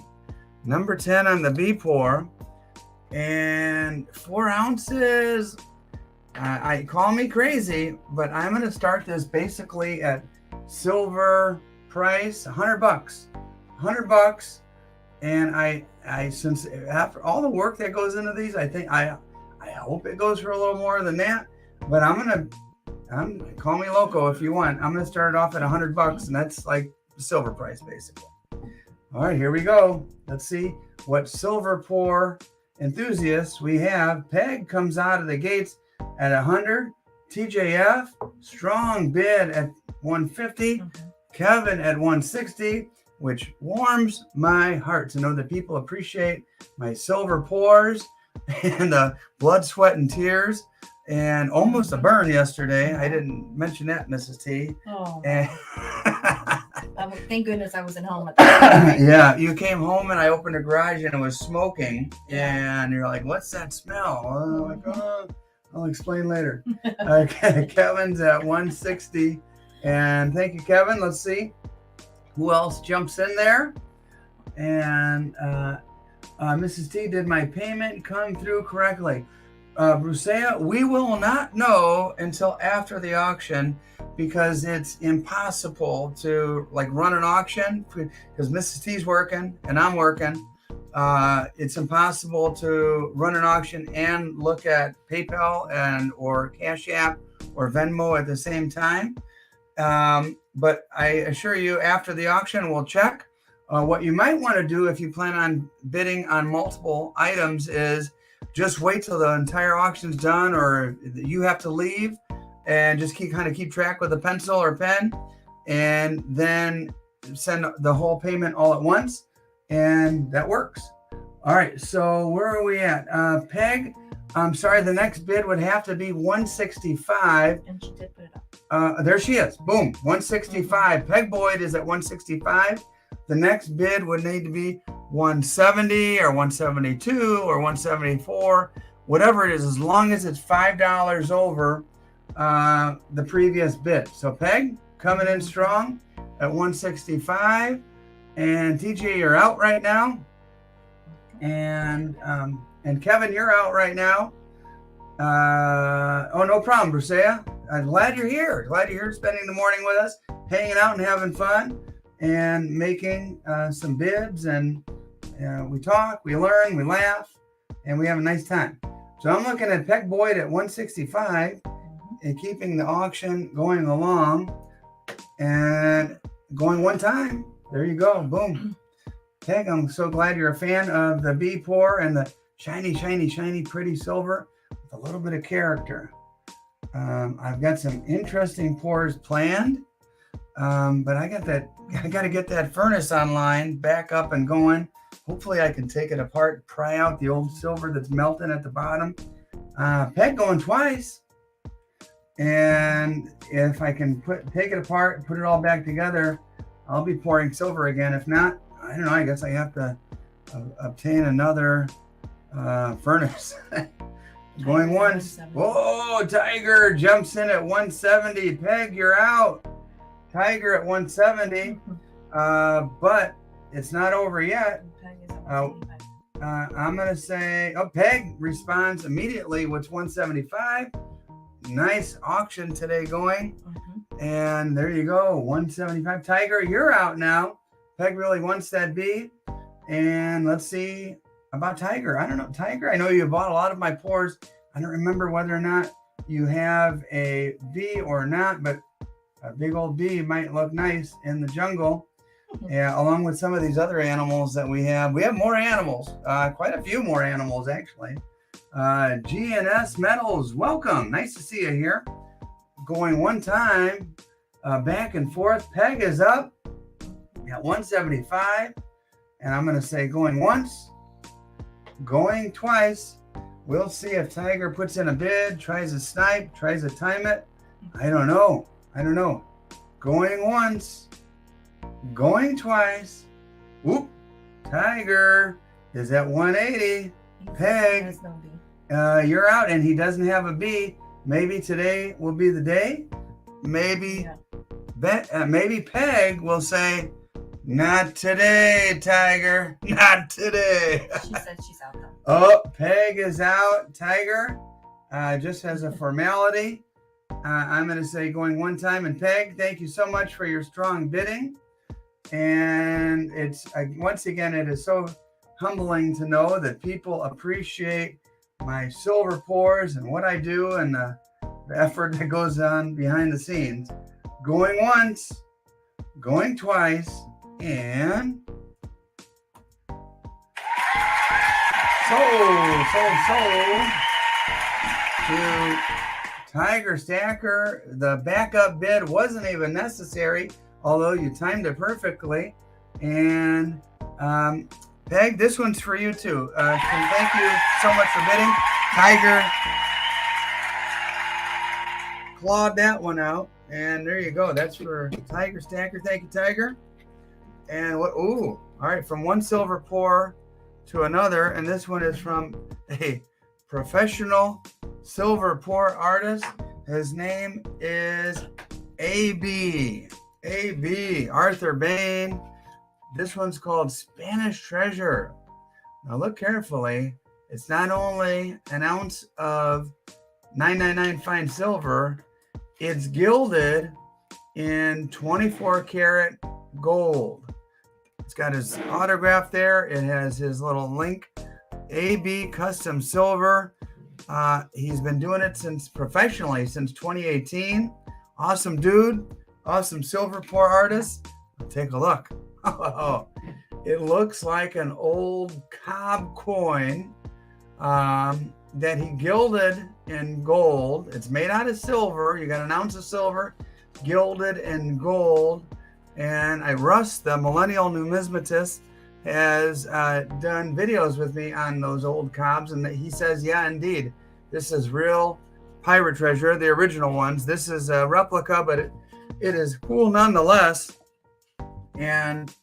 on the bee pour. And 4 ounces. I call me crazy, but I'm going to start this basically at silver price, $100. $100. And I since after all the work that goes into these, I think I hope it goes for a little more than that. But call me loco if you want. I'm gonna start it off at $100, and that's like silver price basically. All right, here we go. Let's see what silver pour enthusiasts we have. Peg comes out of the gates at 100. TJF strong bid at 150. Kevin at 160, which warms my heart to know that people appreciate my silver pours and the blood, sweat, and tears. And almost a burn yesterday. I didn't mention that, Mrs. T. Oh. And thank goodness I wasn't home at that time. Yeah, you came home and I opened the garage and it was smoking. And you're like, what's that smell? I'm like, oh, I'll explain later. Okay, Kevin's at 160. And thank you, Kevin. Let's see who else jumps in there. And Mrs. T, did my payment come through correctly? Brusea, we will not know until after the auction because it's impossible to run an auction because Mrs. T's working and I'm working. It's impossible to run an auction and look at PayPal or CashApp or Venmo at the same time. But I assure you, after the auction, we'll check. What you might want to do if you plan on bidding on multiple items is just wait till the entire auction's done, or you have to leave, and just keep track with a pencil or pen, and then send the whole payment all at once, and that works. All right, so where are we at? Peg, I'm sorry, the next bid would have to be 165. And she did put it up. There she is. Boom, 165. Peg Boyd is at 165. The next bid would need to be 170 or 172 or 174, whatever it is, as long as it's $5 over the previous bid. So Peg coming in strong at 165, and TJ, you're out right now, and Kevin, you're out right now. Oh, no problem, Brisea. I'm glad you're here. Glad you're here, spending the morning with us, hanging out and having fun, and making some bids, and we talk, we learn, we laugh, and we have a nice time. So I'm looking at Peg Boyd at 165 and keeping the auction going along and going one time. There you go. Boom. Peg, I'm so glad you're a fan of the bee pour and the shiny, shiny, shiny, pretty silver with a little bit of character. I've got some interesting pours planned, but I got to get that furnace online back up and going. Hopefully I can take it apart, pry out the old silver that's melting at the bottom. Peg going twice. And if I can take it apart and put it all back together, I'll be pouring silver again. If not, I don't know, I guess I have to obtain another furnace. Going once. Whoa, Tiger jumps in at 170. Peg, you're out. Tiger at 170. But it's not over yet. I'm going to say, Peg responds immediately with 175. Nice auction today going. And there you go, 175. Tiger, you're out now. Peg really wants that bee. And let's see about Tiger. I don't know. Tiger, I know you bought a lot of my pours. I don't remember whether or not you have a bee or not, but a big old bee might look nice in the jungle. Yeah, along with some of these other animals that we have. We have more animals, quite a few more animals actually. GNS Metals, welcome. Nice to see you here. Going one time, back and forth. Peg is up at 175. And I'm going to say going once, going twice. We'll see if Tiger puts in a bid, tries a snipe, tries to time it. I don't know. Going once, going twice. Whoop. Tiger is at 180. Peg, you're out, and he doesn't have a bee. Maybe today will be the day. Maybe Peg will say, not today, Tiger. Not today. She said she's out though. Oh, Peg is out. Tiger, just as a formality, I'm going to say going one time. And Peg, thank you so much for your strong bidding. And it's once again, it is so humbling to know that people appreciate my silver pours and what I do and the effort that goes on behind the scenes. Going once, going twice, and sold to TtheSilverStacker. The backup bid wasn't even necessary, although you timed it perfectly. And Peg, this one's for you too. Thank you so much for bidding. Tiger clawed that one out, and there you go. That's for TtheSilverStacker. Thank you, Tiger. And what? Ooh, all right. From one silver pour to another, and this one is from a professional silver pour artist. His name is AB Arthur Bain. This one's called Spanish Treasure. Now look carefully. It's not only an ounce of 999 fine silver, it's gilded in 24 karat gold. It's got his autograph there. It has his little link, AB Custom Silver. He's been doing it professionally since 2018. Awesome dude, awesome silver pour artist. Take a look. Oh, it looks like an old cob coin that he gilded in gold. It's made out of silver. You got an ounce of silver, gilded in gold. And Russ, the millennial numismatist, has done videos with me on those old cobs, and he says, yeah, indeed, this is real pirate treasure, the original ones. This is a replica, but it is cool nonetheless. And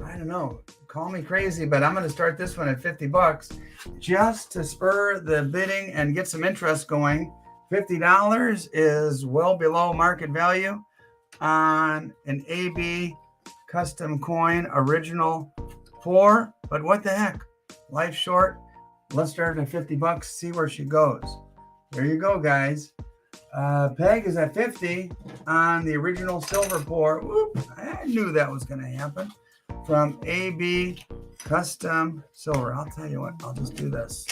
I don't know, call me crazy, but I'm going to start this one at $50 just to spur the bidding and get some interest going. $50 is well below market value on an AB custom coin original pour, but what the heck, life's short. Let's start at $50, see where she goes. There you go, guys. Peg is at 50 on the original silver pour. Whoop, I knew that was going to happen. From AB custom silver. I'll tell you what, I'll just do this.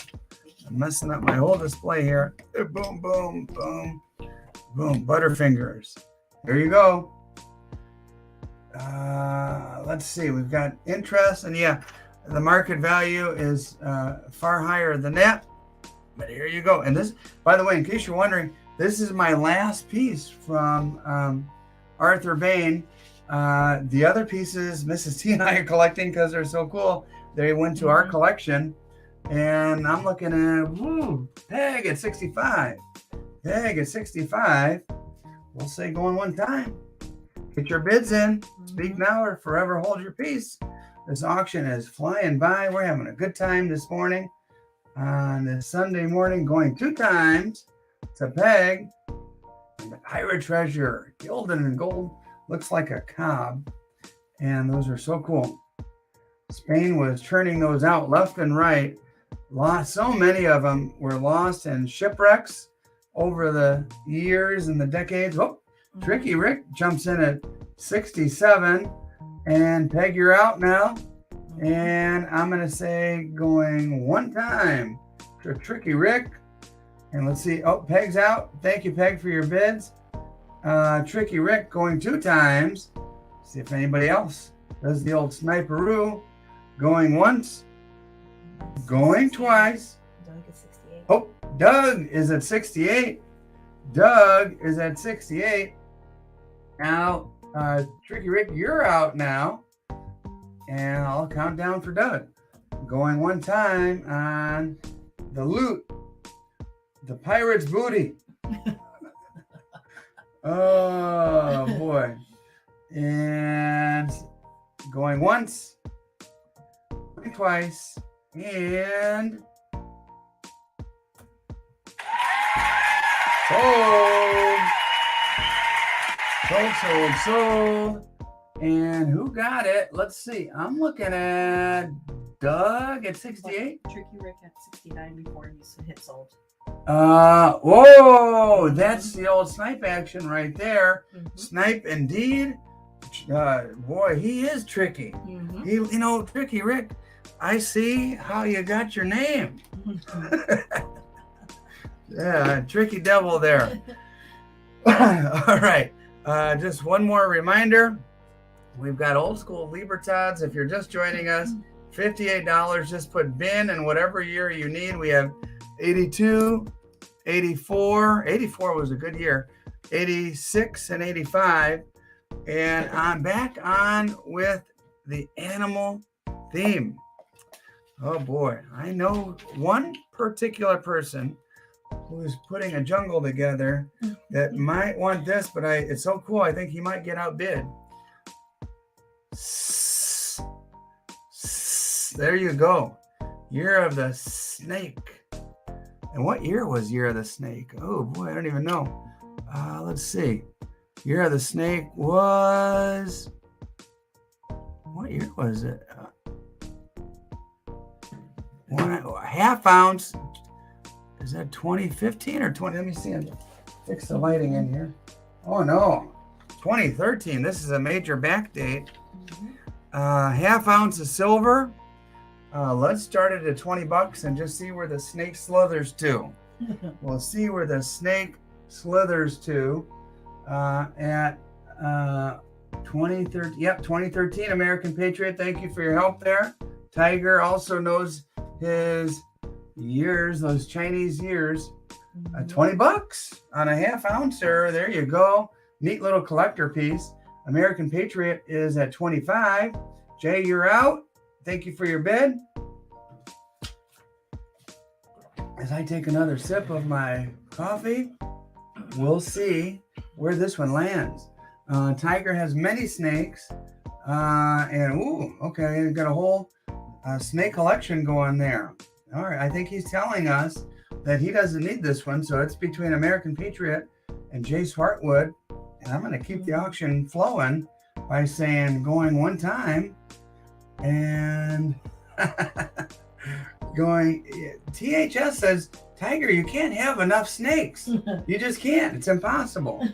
I'm messing up my whole display here. Boom, boom, boom, boom. Butterfingers. There you go. Let's see. We've got interest, and yeah, the market value is far higher than that. But here you go. And this, by the way, in case you're wondering, this is my last piece from Arthur Bain. The other pieces, Mrs. T and I are collecting because they're so cool. They went to our collection, and I'm looking at peg at 65. Peg at 65. We'll say going one time. Get your bids in. Speak now or forever hold your peace. This auction is flying by. We're having a good time this morning on this Sunday morning, going 2 times to peg. And the pirate treasure, gilded in gold, looks like a cob. And those are so cool. Spain was churning those out left and right. So many of them were lost in shipwrecks over the years and the decades. Oh, Tricky Rick jumps in at 67. And Peg, you're out now. And I'm going to say going one time to Tricky Rick. And let's see. Oh, Peg's out. Thank you, Peg, for your bids. Tricky Rick going 2 times. See if anybody else does the old sniperoo. Going once. Going twice. Doug is 68. Oh, Doug is at 68. Doug is at 68. Now, Tricky Rick, you're out now. And I'll count down for Doug. Going one time on the loot. The pirate's booty. Oh, boy. And going once. Going twice. And sold. And who got it? Let's see. I'm looking at Doug at 68. Tricky Rick at 69 before he hit sold. Whoa, that's the old snipe action right there. Snipe indeed. Boy, he is tricky. Tricky Rick, I see how you got your name. Yeah, tricky devil there. All right. Just one more reminder. We've got old school Libertads. If you're just joining us, $58. Just put bin in whatever year you need. We have 82, 84. 84 was a good year. 86 and 85. And I'm back on with the animal theme. Oh boy, I know one particular person who's putting a jungle together that might want this, but it's so cool, I think he might get outbid. There you go. Year of the Snake. And what year was Year of the Snake? Oh boy, I don't even know. Let's see. Year of the Snake was... What year was it? A half ounce. Is that 2015 or 20? Let me see. Fix the lighting in here. Oh no, 2013. This is a major back date. Half ounce of silver. Let's start it at $20 and just see where the snake sluthers to. We'll see where the snake slithers to at 2013. Yep, 2013 American Patriot. Thank you for your help there. Tiger also knows his years, those Chinese years. 20 bucks on a half ouncer. There you go. Neat little collector piece. American Patriot is at 25. Jay, you're out. Thank you for your bid. As I take another sip of my coffee, we'll see where this one lands. Tiger has many snakes. And ooh, okay, got a whole snake collection going there. All right, I think he's telling us that he doesn't need this one, so it's between American Patriot and Jay Swartwood. And I'm going to keep the auction flowing by saying going one time and going. THS says, Tiger, you can't have enough snakes. You just can't. It's impossible.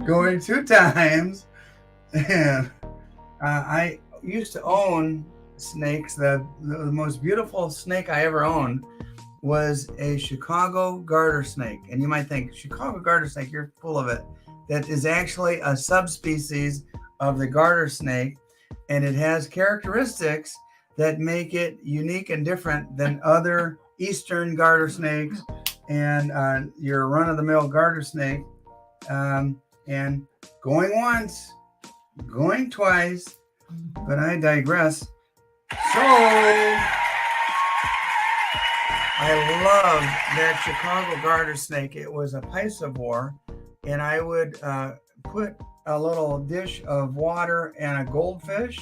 Going two times. And I used to own snakes. The most beautiful snake I ever owned was a Chicago garter snake. And you might think, Chicago garter snake, you're full of it. That is actually a subspecies of the garter snake. And it has characteristics that make it unique and different than other eastern garter snakes and your run-of-the-mill garter snake. And going once, going twice, but I digress. So I love that Chicago garter snake. It was a piscivore, and I would put a little dish of water and a goldfish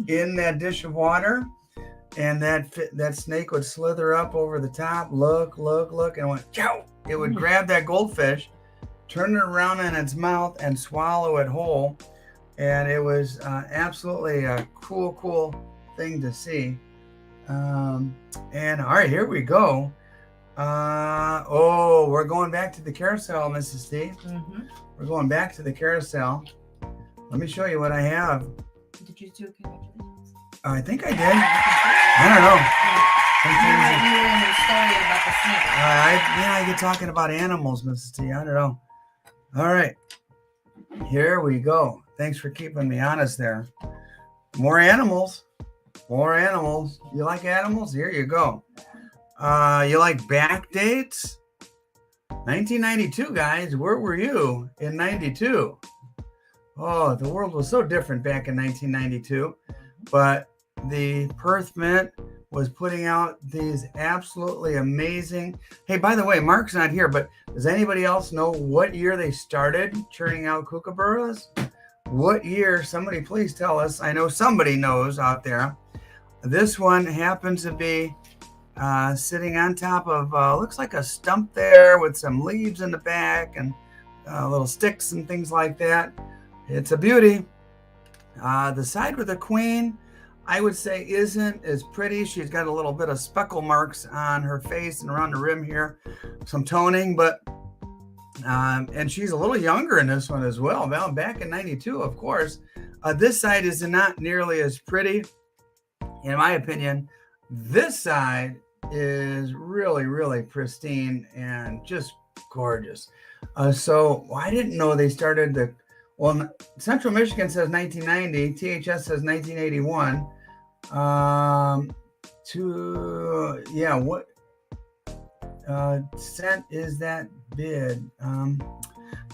in that dish of water, and that snake would slither up over the top, look, and went, chow! It would grab that goldfish, turn it around in its mouth, and swallow it whole. And it was absolutely a cool thing to see. And all right, here we go. We're going back to the carousel, Mrs. T. Mm-hmm. We're going back to the carousel. Let me show you what I have. Did you do congratulations? I think I did. I don't know. Sometimes you were in your story about the snake. I get talking about animals, Mrs. T. I don't know. All right. Here we go. Thanks for keeping me honest there. More animals. You like animals? Here you go. You like back dates? 1992, guys. Where were you in 92? Oh, the world was so different back in 1992. But the Perth Mint was putting out these absolutely amazing. Hey, by the way, Mark's not here, but does anybody else know what year they started churning out kookaburras? What year? Somebody please tell us. I know somebody knows out there. This one happens to be sitting on top of, looks like a stump there with some leaves in the back and little sticks and things like that. It's a beauty. The side with the queen, I would say, isn't as pretty. She's got a little bit of speckle marks on her face and around the rim here. Some toning, but and she's a little younger in this one as well. Well, back in 92, of course. This side is not nearly as pretty. In my opinion, this side is really pristine and just gorgeous. So I didn't know they started Central Michigan says 1990. THS says 1981. What cent is that bid?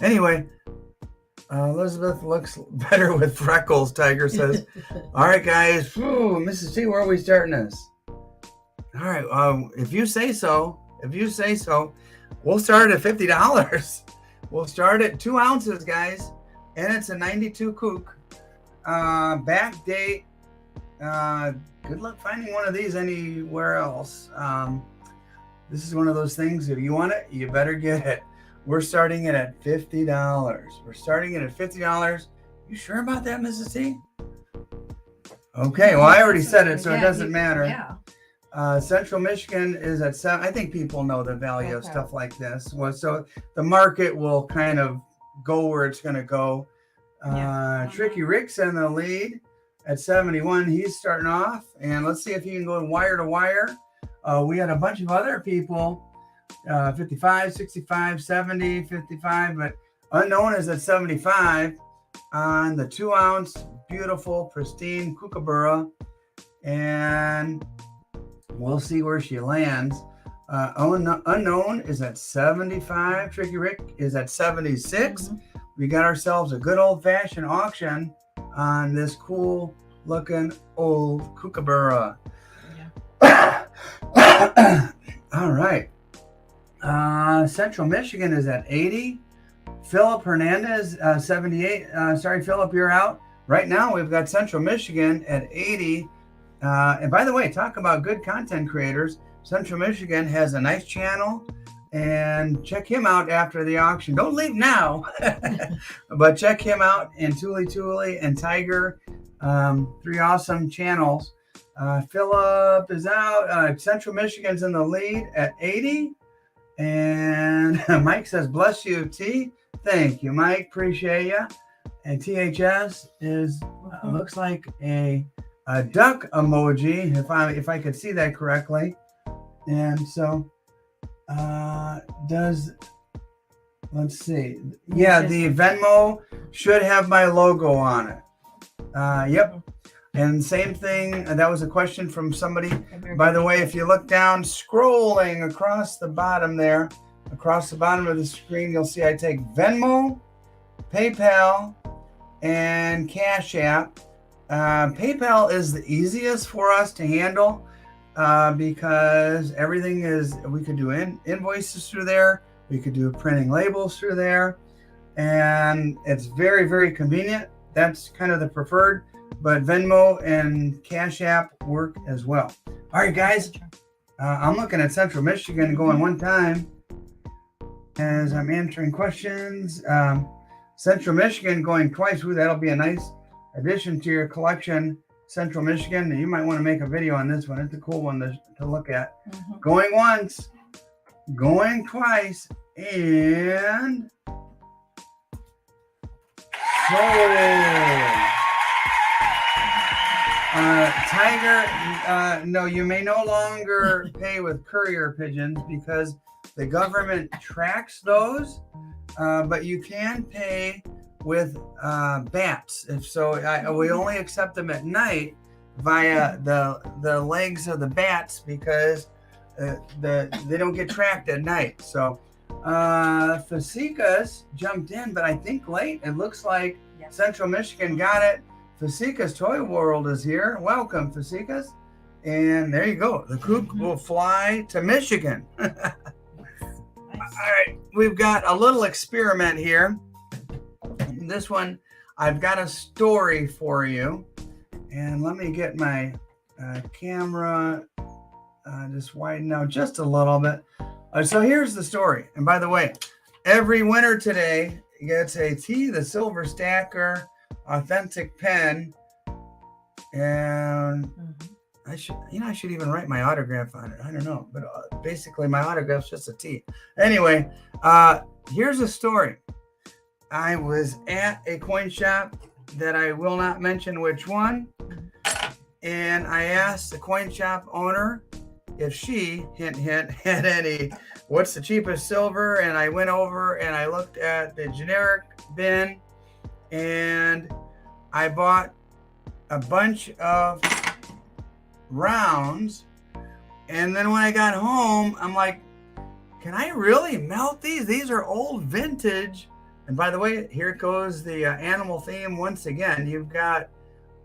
Anyway, Elizabeth looks better with freckles, Tiger says. All right, guys. Mrs. T, where are we starting this? All right. If you say so, we'll start at $50. We'll start at 2 ounces, guys. And it's a 92 kook. Back date. Good luck finding one of these anywhere else. This is one of those things, if you want it, you better get it. We're starting it at $50. You sure about that, Mrs. T? Okay, well, I already said it, so it doesn't matter. Yeah. Central Michigan is at 7. I think people know the value of stuff like this. So the market will kind of go where it's going to go. Tricky Rick's in the lead at 71. He's starting off, and let's see if he can go wire to wire. We had a bunch of other people, 55, 65, 70, 55, but unknown is at 75 on the 2-ounce beautiful pristine kookaburra, and we'll see where she lands. Unknown is at 75. Tricky Rick is at 76. Mm-hmm. We got ourselves a good old-fashioned auction on this cool looking old kookaburra. Yeah. All right. Central Michigan is at 80. Philip Hernandez, 78. Sorry, Philip, you're out. Right now, we've got Central Michigan at 80. And by the way, talk about good content creators. Central Michigan has a nice channel, and check him out after the auction. Don't leave now, but check him out, and Tuli and Tiger, 3 awesome channels. Philip is out. Central Michigan's in the lead at 80. And Mike says, bless you, T. Thank you, Mike. Appreciate you. And THS is looks like a duck emoji, if I could see that correctly. And so let's see. Yeah, the Venmo should have my logo on it. Yep. And same thing, that was a question from somebody. By the way, if you look down, scrolling across the bottom there, across the bottom of the screen, you'll see I take Venmo, PayPal, and CashApp. PayPal is the easiest for us to handle because everything is, we could do invoices through there. We could do printing labels through there. And it's very, very convenient. That's kind of the preferred. But Venmo and Cash App work as well. All right, guys. I'm looking at Central Michigan going one time as I'm answering questions. Central Michigan going twice. Ooh, that'll be a nice addition to your collection. Central Michigan. You might want to make a video on this one. It's a cool one to look at. Mm-hmm. Going once, going twice, and sold. Tiger, no, you may no longer pay with courier pigeons because the government tracks those, but you can pay with bats. If so, we only accept them at night via the legs of the bats because they don't get tracked at night. So Fasikas jumped in, but I think late. It looks like Central Michigan got it. Fasikas Toy World is here. Welcome, Fasikas. And there you go. The kook will fly to Michigan. Nice. All right. We've got a little experiment here. This one, I've got a story for you. And let me get my camera just widen out just a little bit. So here's the story. And by the way, every winner today gets a TheSilverStacker authentic pen, and I should even write my autograph on it. I don't know, but basically my autograph's just a T. Anyway, here's a story. I was at a coin shop that I will not mention which one, and I asked the coin shop owner if she had any, what's the cheapest silver, and I went over and I looked at the generic bin, and I bought a bunch of rounds. And then when I got home, I'm like, can I really melt these? These are old vintage. And by the way, here goes the animal theme once again. You've got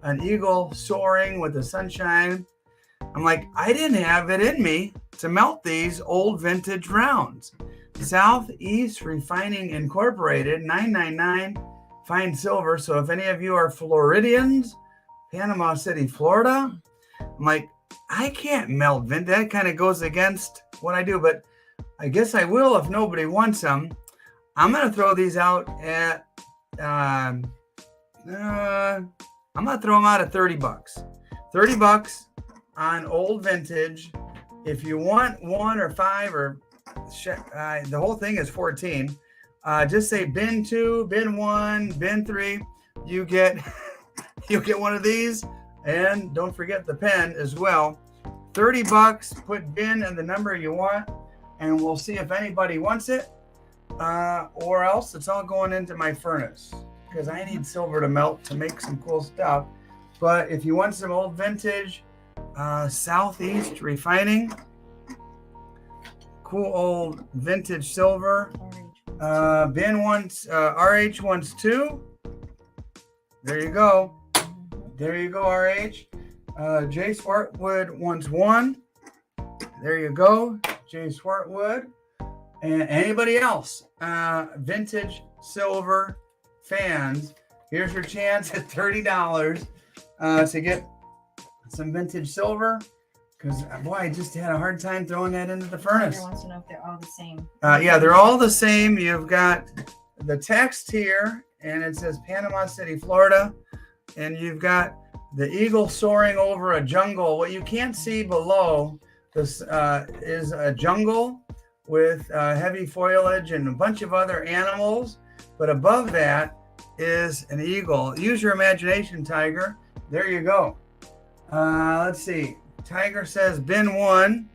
an eagle soaring with the sunshine. I'm like, I didn't have it in me to melt these old vintage rounds. Southeast Refining Incorporated, 999 fine silver. So if any of you are Floridians, Panama City, Florida, I'm like, I can't melt vintage. That kind of goes against what I do, but I guess I will if nobody wants them. I'm going to throw these out at, I'm going to throw them out at $30. $30 on old vintage. If you want 1 or 5 or the whole thing is 14. Just say bin 2, bin 1, bin 3. You get one of these, and don't forget the pen as well. $30. Put bin and the number you want, and we'll see if anybody wants it, or else it's all going into my furnace because I need silver to melt to make some cool stuff. But if you want some old vintage Southeast refining, cool old vintage silver, Ben wants, RH wants 2. There you go. There you go, RH. Jay Swartwood wants 1. There you go, Jay Swartwood. And anybody else, vintage silver fans, here's your chance at $30 to get some vintage silver. Because, boy, I just had a hard time throwing that into the furnace. Everyone wants to know if they're all the same. Yeah, they're all the same. You've got the text here, and it says Panama City, Florida. And you've got the eagle soaring over a jungle. What you can't see below this is a jungle with heavy foliage and a bunch of other animals. But above that is an eagle. Use your imagination, Tiger. There you go. Let's see. Tiger says bin 1.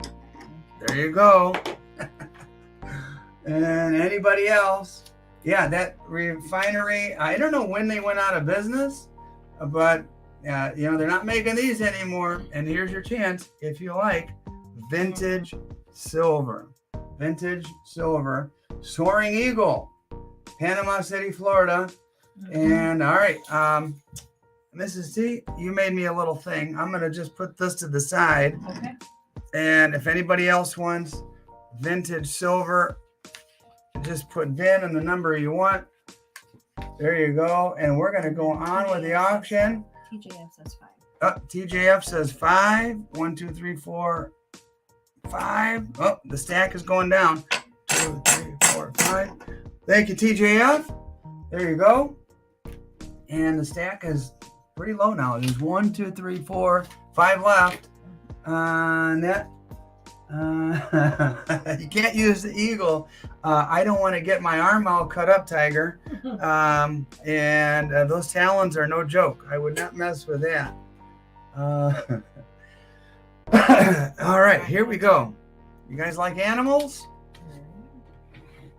There you go. And anybody else? Yeah, that refinery, I don't know when they went out of business, but they're not making these anymore. And here's your chance if you like vintage silver. Vintage silver. Soaring Eagle, Panama City, Florida. And all right, Mrs. T, you made me a little thing. I'm going to just put this to the side. Okay. And if anybody else wants vintage silver, just put bin and the number you want. There you go. And we're going to go on with the auction. TJF says 5. TJF says 5. 1, 2, 3, 4, 5. Oh, the stack is going down. 2, 3, 4, 5. Thank you, TJF. There you go. And the stack is pretty low now. There's 1, 2, 3, 4, 5 left. Net. You can't use the eagle. I don't want to get my arm all cut up, Tiger. And those talons are no joke. I would not mess with that. All right, here we go. You guys like animals?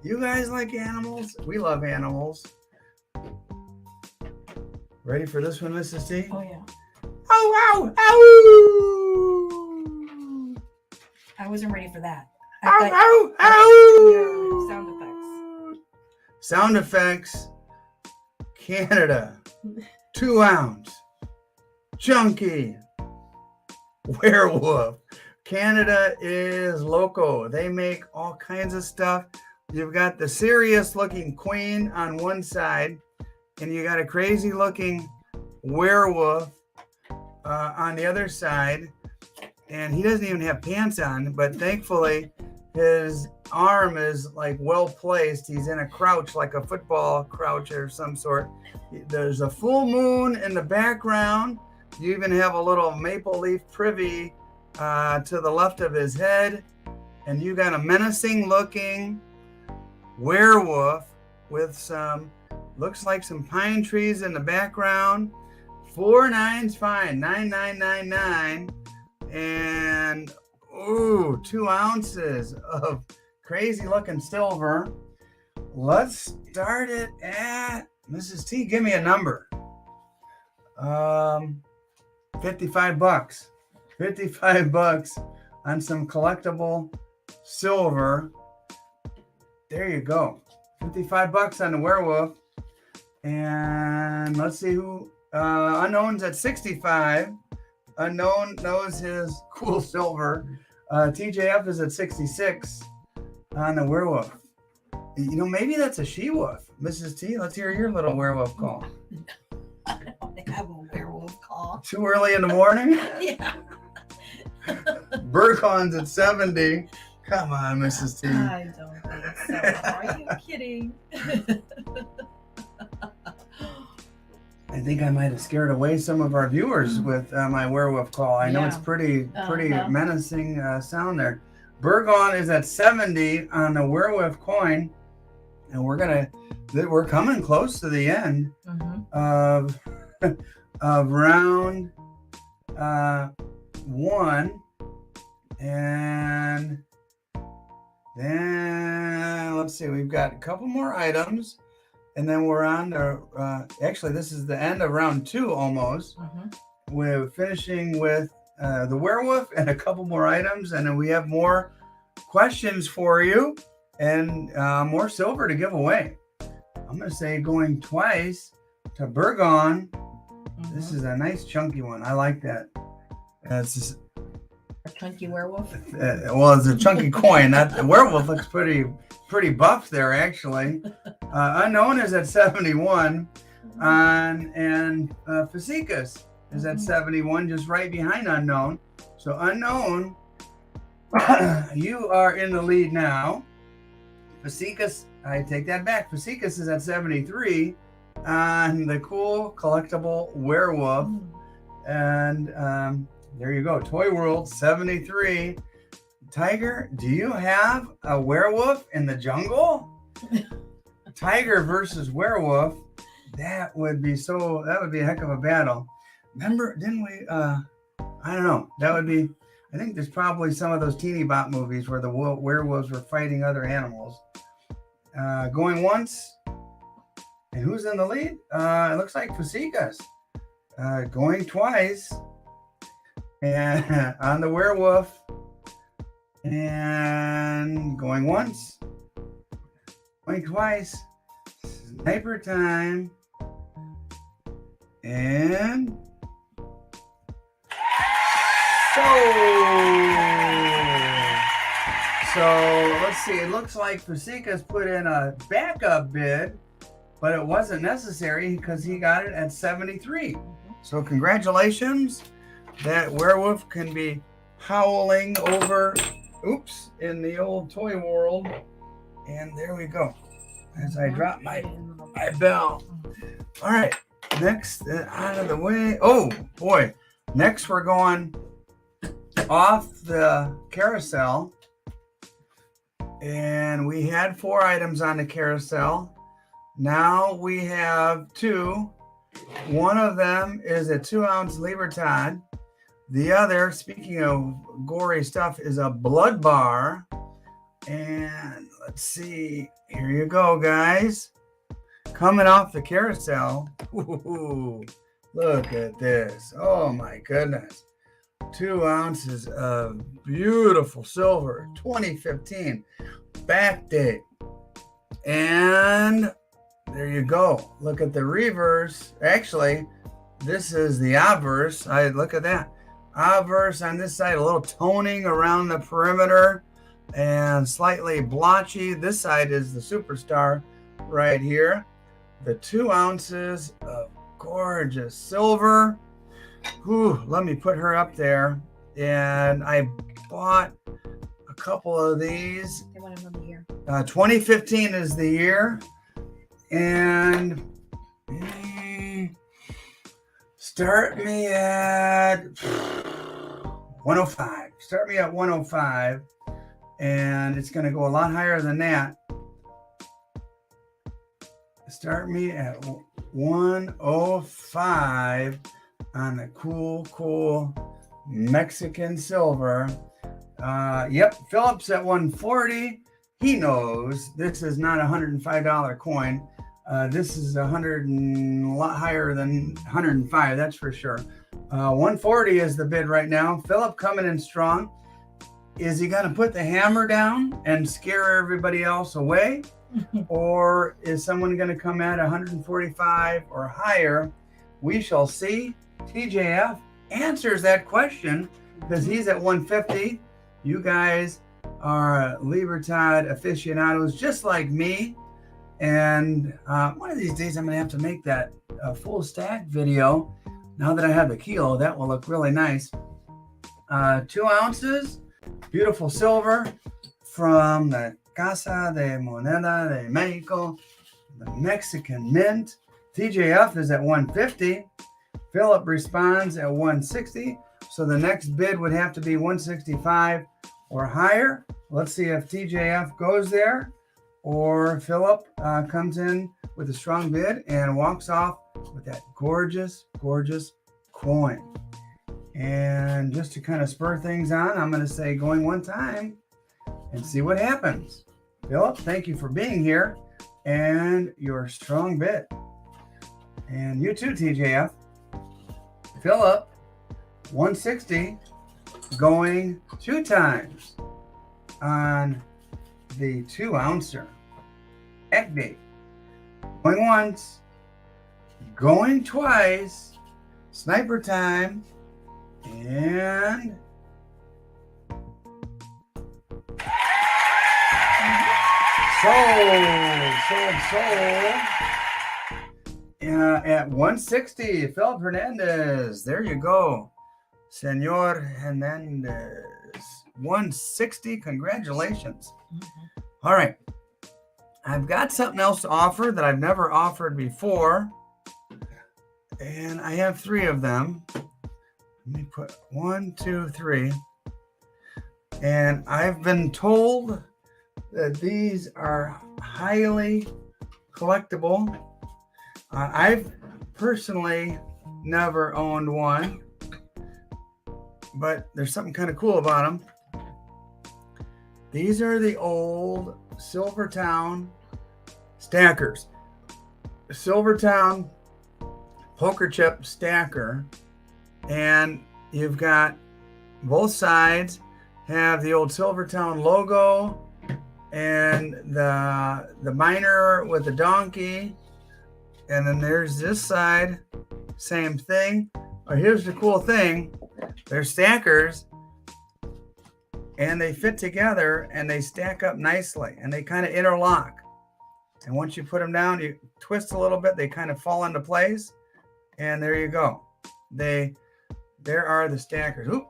You guys like animals? We love animals. Ready for this one, Mrs. T? Oh, yeah. Oh, ow, ow! I wasn't ready for that. Ow, ow, ow! Sound effects. Sound effects. Canada. 2 ounce. Chunky. Werewolf. Canada is loco. They make all kinds of stuff. You've got the serious looking queen on one side, and you got a crazy looking werewolf on the other side. And he doesn't even have pants on, but thankfully his arm is like well placed. He's in a crouch, like a football crouch or some sort. There's a full moon in the background. You even have a little maple leaf privy to the left of his head. And you got a menacing looking werewolf with some, looks like some pine trees in the background. 4 9's fine, 9999. And 2 ounces of crazy looking silver. Let's start it at, Mrs. T, give me a number. $55. $55 on some collectible silver. There you go. $55 on the werewolf. And let's see who, unknown's at 65. Unknown knows his cool silver. TJF is at 66 on the werewolf. You know, maybe that's a she-wolf. Mrs. T, let's hear your little werewolf call. I don't have a werewolf call. Too early in the morning? Yeah. Burcon's at 70. Come on, Mrs. T. I don't think so. Are you kidding? I think I might have scared away some of our viewers with my werewolf call. I know it's pretty menacing sound there. Burgon is at 70 on the werewolf coin, and we're coming close to the end of round 1. And then let's see, we've got a couple more items, and then we're on to actually this is the end of round 2 almost. We're finishing with the werewolf and a couple more items, and then we have more questions for you and more silver to give away. I'm going to say going twice to Burgon. This is a nice chunky one. I like that. It's just, a chunky werewolf. Well, it's a chunky coin. The werewolf looks pretty buff there, actually. Unknown is at 71, and Fasicus is at 71, just right behind Unknown. So Unknown, you are in the lead now. Fasicus, I take that back. Fasicus is at 73 on the cool collectible werewolf. And there you go. Toy World 73. Tiger, do you have a werewolf in the jungle? Tiger versus werewolf. That would be a heck of a battle. Remember, didn't we I don't know. That would be, I think there's probably some of those teeny bop movies where the werewolves were fighting other animals. Going once. And who's in the lead? It looks like Fasicus. Going twice. And on the werewolf. And going once. Going twice. Sniper time. And so let's see. It looks like Fasicus put in a backup bid, but it wasn't necessary because he got it at 73. So congratulations. That werewolf can be howling over, in the old toy world. And there we go. As I drop my bell. All right. Next, out of the way. Oh, boy. Next, we're going off the carousel. And we had 4 items on the carousel. Now we have 2. One of them is a 2-ounce Libertad. The other, speaking of gory stuff, is a blood bar. And let's see. Here you go, guys. Coming off the carousel. Ooh, look at this. Oh, my goodness. 2 ounces of beautiful silver, 2015 back date. And there you go. Look at the reverse. Actually, this is the obverse. Look at that. Obverse on this side, a little toning around the perimeter and slightly blotchy. This side is the superstar right here. The 2 ounces of gorgeous silver. Whew, let me put her up there. And I bought a couple of these. They want another year. 2015 is the year. And start me at 105. Start me at 105. And it's going to go a lot higher than that. Start me at 105 on the cool Mexican silver. Yep, Philip's at 140. He knows this is not a $105 coin. This is a lot higher than 105, that's for sure. 140 is the bid right now. Philip coming in strong. Is he going to put the hammer down and scare everybody else away? Or is someone going to come at 145 or higher? We shall see. TJF answers that question because he's at 150. You guys are Libertad aficionados just like me. And one of these days I'm going to have to make that full stack video. Now that I have the kilo, that will look really nice. 2 ounces, beautiful silver from the Casa de Moneda de Mexico, the Mexican Mint. TJF is at 150. Philip responds at 160. So the next bid would have to be 165 or higher. Let's see if TJF goes there or Philip comes in with a strong bid and walks off with that gorgeous coin. And just to kind of spur things on, I'm going to say going one time and see what happens. Philip, thank you for being here and your strong bid. And you too, TJF. Philip, 160 going 2 times on the 2-ouncer. Activate. Going once, going twice, sniper time, and sold. At 160, Philip Hernandez. There you go. Senor Hernandez. 160. Congratulations. All right. I've got something else to offer that I've never offered before. And I have 3 of them. Let me put 1, 2, 3. And I've been told that these are highly collectible. I've personally never owned one, but there's something kind of cool about them. These are the old Silvertown stackers. Silvertown poker chip stacker. And you've got both sides have the old Silvertown logo and the miner with the donkey. And then there's this side, same thing. Oh, here's the cool thing. They're stackers and they fit together and they stack up nicely and they kind of interlock. And once you put them down, you twist a little bit, they kind of fall into place. And there you go. There are the stackers. Oop.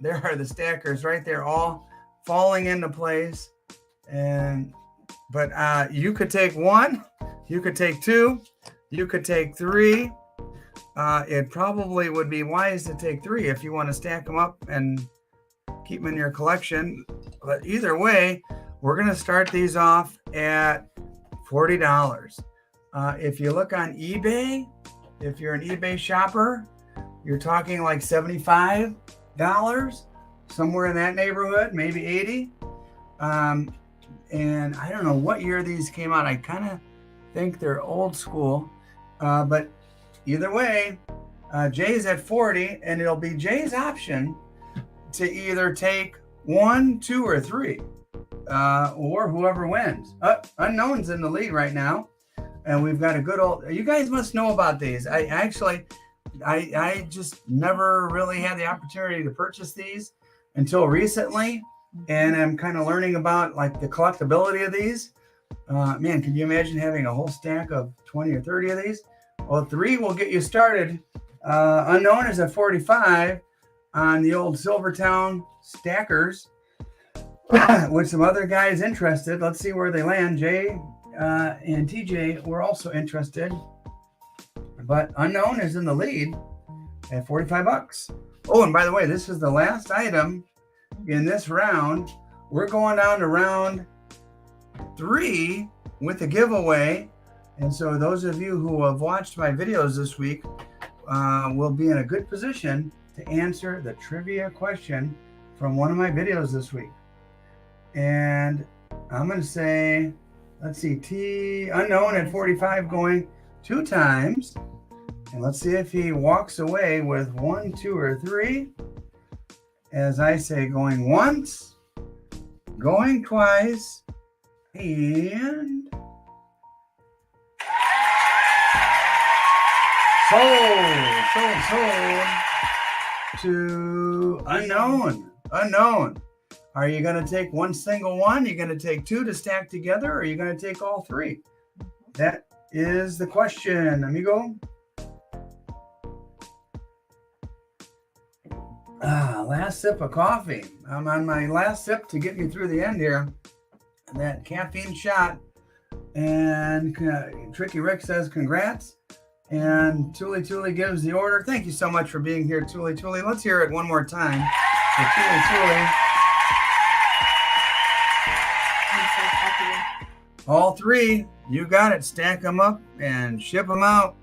There are the stackers right there, all falling into place. But you could take 1, you could take 2, you could take 3. It probably would be wise to take 3 if you want to stack them up and keep them in your collection. But either way, we're going to start these off at $40. If you look on eBay, if you're an eBay shopper, you're talking like $75, somewhere in that neighborhood, maybe 80. And I don't know what year these came out. I kind of think they're old school. But either way, Jay's at 40, and it'll be Jay's option to either take 1, 2, or 3, or whoever wins. Unknown's in the lead right now. And we've got a good old, you guys must know about these. I just never really had the opportunity to purchase these until recently. And I'm kind of learning about like the collectability of these. Man, can you imagine having a whole stack of 20 or 30 of these? Well, 3 will get you started. Unknown is at 45 on the old Silvertown stackers. With some other guys interested. Let's see where they land. Jay and TJ were also interested. But Unknown is in the lead at $45. Oh, and by the way, this is the last item in this round. We're going down to round 3 with the giveaway. And so those of you who have watched my videos this week will be in a good position to answer the trivia question from one of my videos this week. And I'm going to say, let's see, Unknown at 45 going 2 times. And let's see if he walks away with 1, 2, or 3. As I say, going once, going twice, and sold to Unknown. Are you going to take one single one? Are you going to take 2 to stack together? Or are you going to take all 3? That is the question, amigo. Last sip of coffee. I'm on my last sip to get me through the end here. That caffeine shot. And Tricky Rick says congrats. And Tuli gives the order. Thank you so much for being here, Tuli. Let's hear it one more time. So Tuli. All 3. You got it. Stack them up and ship them out.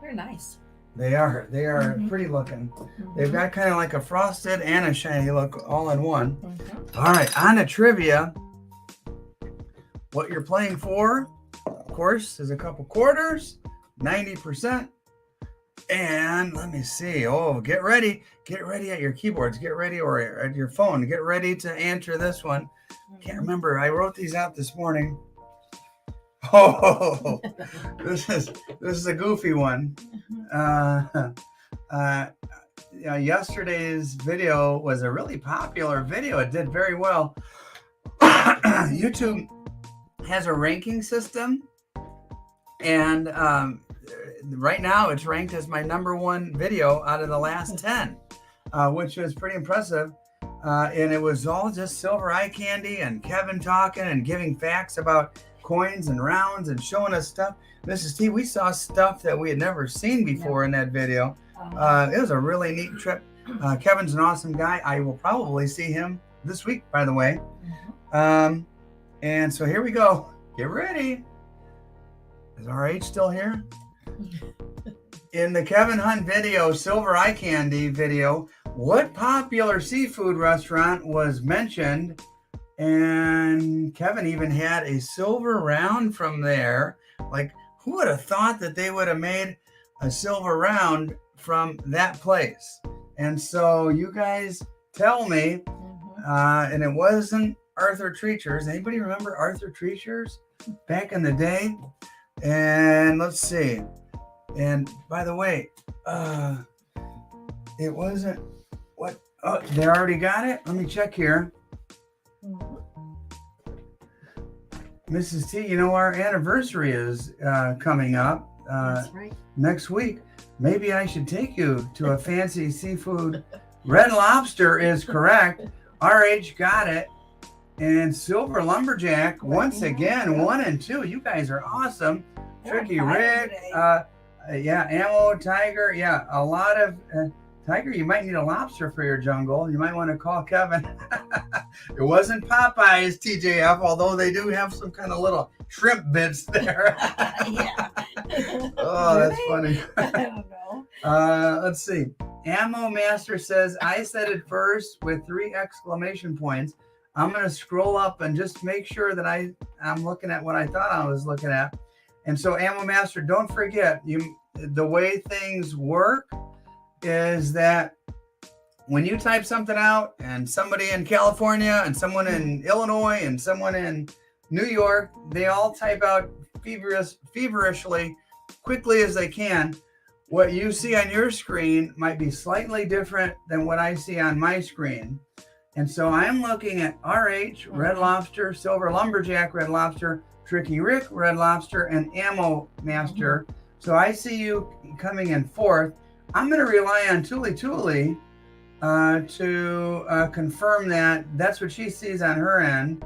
Very nice. They are pretty looking. They've got kind of like a frosted and a shiny look all in one. All right, on to trivia. What you're playing for, of course, is a couple quarters, 90%. And let me see. Oh, get ready at your keyboards. Get ready, or at your phone. Get ready to answer this one. Can't remember. I wrote these out this morning. Oh, this is a goofy one. Yesterday's video was a really popular video. It did very well. YouTube has a ranking system, and right now it's ranked as my #1 video out of the last 10, which was pretty impressive. And it was all just silver eye candy and Kevin talking and giving facts about coins and rounds and showing us stuff. Mrs. T, we saw stuff that we had never seen before in that video. It was a really neat trip. Kevin's an awesome guy. I will probably see him this week, by the way. And so here we go. Get ready. Is RH still here? In the Kevin Hunt video, Silver Eye Candy video, what popular seafood restaurant was mentioned? And Kevin even had a silver round from there. Like, who would have thought that they would have made a silver round from that place? And so you guys tell me, and it wasn't Arthur Treacher's. Anybody remember Arthur Treacher's back in the day? And let's see. And by the way, it wasn't what? Oh, they already got it? Let me check here. Mrs. T, you know, our anniversary is coming up That's right. next week. Maybe I should take you to a fancy seafood. Red Lobster is correct. RH got it. And Silver Lumberjack, once again, 1 and 2. You guys are awesome. Tricky Rick, Ammo, Tiger. Yeah, a lot of Tiger. You might need a lobster for your jungle. You might want to call Kevin. It wasn't Popeye's TJF, although they do have some kind of little shrimp bits there. Yeah. Oh, that's funny. I don't know. Let's see. Ammo Master says, I said it first with 3 exclamation points. I'm going to scroll up and just make sure that I'm looking at what I thought I was looking at. And so, Ammo Master, don't forget, the way things work is that when you type something out and somebody in California and someone in Illinois and someone in New York, they all type out feverishly, quickly as they can. What you see on your screen might be slightly different than what I see on my screen. And so I'm looking at RH, Red Lobster, Silver Lumberjack, Red Lobster, Tricky Rick, Red Lobster, and Ammo Master. So I see you coming in 4th. I'm going to rely on Tuli Tuli to confirm that that's what she sees on her end.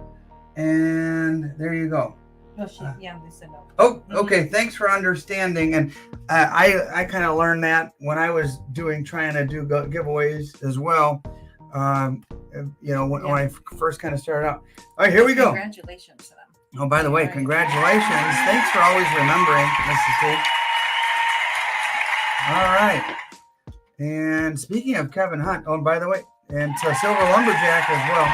And there you go. Oh, they said no. Oh, okay. Thanks for understanding. And I kind of learned that when I was trying to do giveaways as well. When I first kind of started out. All right, here we go. Congratulations to them. Oh, by the way, congratulations. Thanks for always remembering, Mrs. T. All right. And speaking of Kevin Hunt, oh, by the way, and Silver Lumberjack as well.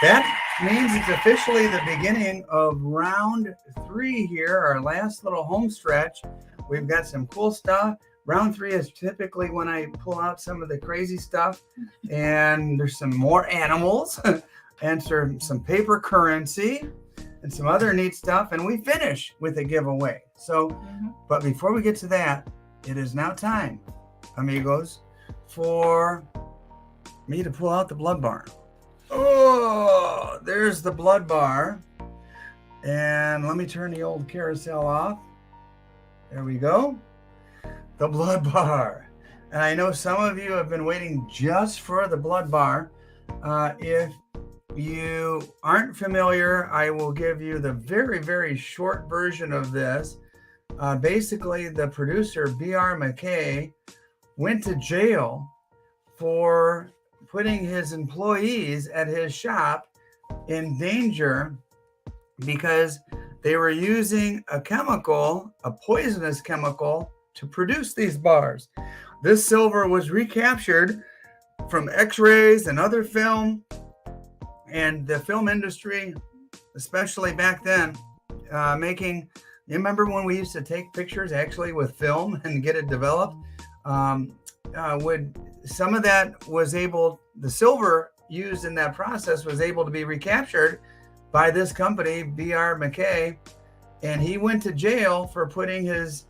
That means it's officially the beginning of round 3 here, our last little home stretch. We've got some cool stuff. Round 3 is typically when I pull out some of the crazy stuff, and there's some more animals and some paper currency and some other neat stuff, and we finish with a giveaway. So, but before we get to that, it is now time, amigos, for me to pull out the blood bar. Oh, there's the blood bar. And let me turn the old carousel off. There we go. The blood bar. And I know some of you have been waiting just for the blood bar. If you aren't familiar, I will give you the very, very short version of this. Basically, the producer, B.R. McKay, went to jail for putting his employees at his shop in danger because they were using a chemical, a poisonous chemical, to produce these bars. This silver was recaptured from X-rays and other film, and the film industry, especially back then, you remember when we used to take pictures actually with film and get it developed? Some of that the silver used in that process was able to be recaptured by this company, B.R. McKay, and he went to jail for putting his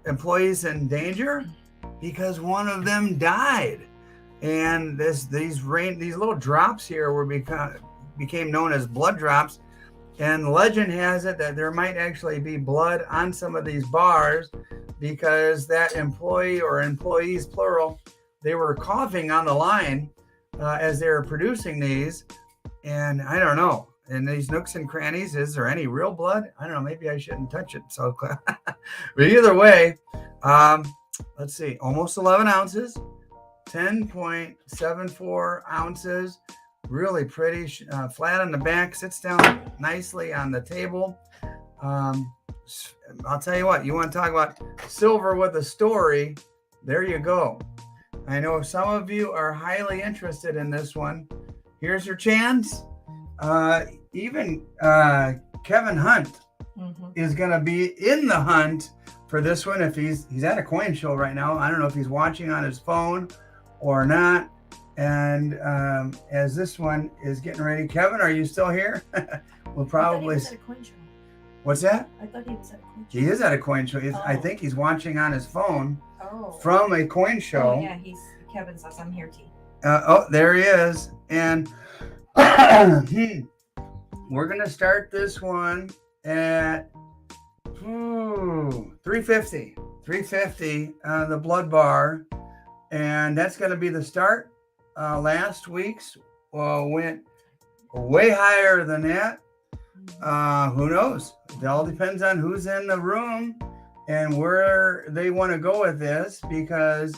employees in danger because one of them died. And these little drops here became known as blood drops. And legend has it that there might actually be blood on some of these bars because that employee or employees, plural, they were coughing on the line as they were producing these. And I don't know, in these nooks and crannies, is there any real blood? I don't know, maybe I shouldn't touch it. So, but either way, let's see, almost 11 ounces, 10.74 ounces. Really pretty, flat on the back, sits down nicely on the table. I'll tell you what, you want to talk about silver with a story, there you go. I know some of you are highly interested in this one. Here's your chance. Even Kevin Hunt is going to be in the hunt for this one. If he's at a coin show right now. I don't know if he's watching on his phone or not. And as this one is getting ready, Kevin, are you still here? We'll probably. I thought he was at a coin show. What's that? I thought he was at a coin show. He is at a coin show. I think he's watching on his phone from a coin show. Oh, yeah, Kevin says I'm here, T. There he is. And we're going to start this one at 350. 350, the blood bar. And that's going to be the start. Last week's went way higher than that. Who knows? It all depends on who's in the room and where they want to go with this, because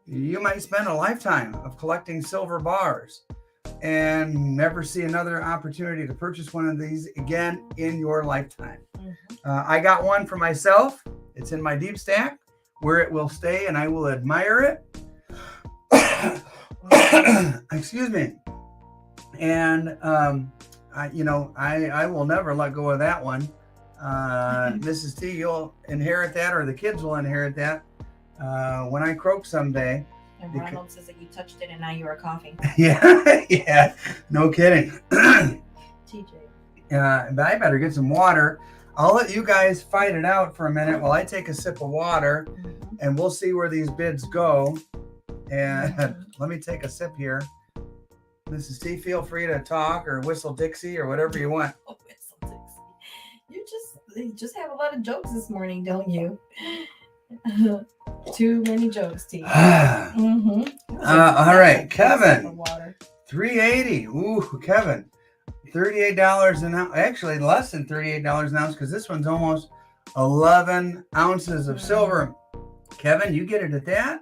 you might spend a lifetime of collecting silver bars and never see another opportunity to purchase one of these again in your lifetime. I got one for myself. It's in my deep stack where it will stay and I will admire it. Excuse me. And I will never let go of that one. Mrs. T, you'll inherit that, or the kids will inherit that when I croak someday. And Ronald says that you touched it and now you are coughing. Yeah, no kidding. TJ. But I better get some water. I'll let you guys fight it out for a minute while I take a sip of water, and we'll see where these bids go. And let me take a sip here. Mrs. T, feel free to talk or whistle Dixie or whatever you want. Oh, whistle Dixie. You just have a lot of jokes this morning, don't you? Too many jokes, T. All right, Kevin. 380. Ooh, Kevin. $38 an ounce. Actually, less than $38 an ounce because this one's almost 11 ounces of silver. Kevin, you get it at that?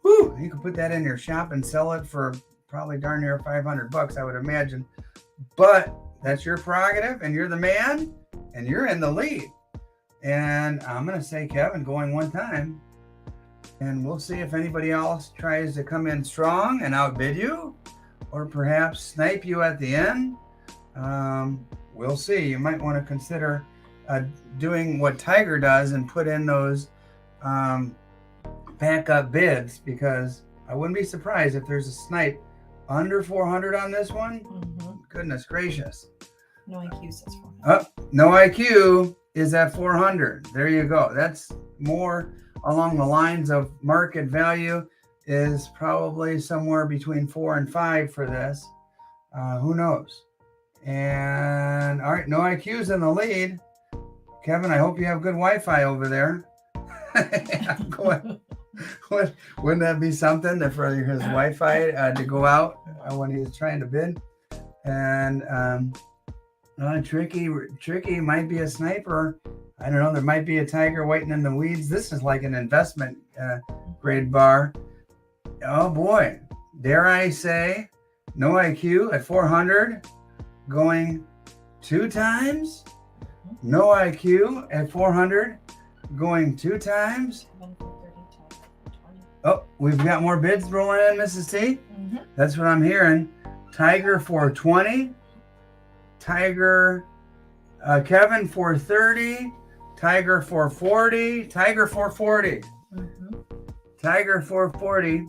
Whew, you can put that in your shop and sell it for probably darn near $500, I would imagine. But that's your prerogative, and you're the man, and you're in the lead. And I'm going to say, Kevin, going one time. And we'll see if anybody else tries to come in strong and outbid you, or perhaps snipe you at the end. We'll see. You might want to consider doing what Tiger does and put in those backup bids, because I wouldn't be surprised if there's a snipe under 400 on this one. Goodness gracious. No IQ says 400. Oh, no IQ is at 400. There you go. That's more along the lines of market value, is probably somewhere between 4 and 5 for this. Who knows? And all right, no IQ's in the lead. Kevin, I hope you have good Wi-Fi over there. Wouldn't that be something for his Wi-Fi to go out when he's trying to bid? And tricky might be a sniper. I don't know. There might be a tiger waiting in the weeds. This is like an investment grade bar. Oh boy, dare I say, no IQ at 400, going 2 times. No IQ at 400, going 2 times. Kevin for 30 to 20. Oh, we've got more bids rolling in, Mrs. T. Mm-hmm. That's what I'm hearing. Tiger for 20. Tiger, Kevin for 30. Tiger for 40. Tiger for 40. Mm-hmm. Tiger for 40.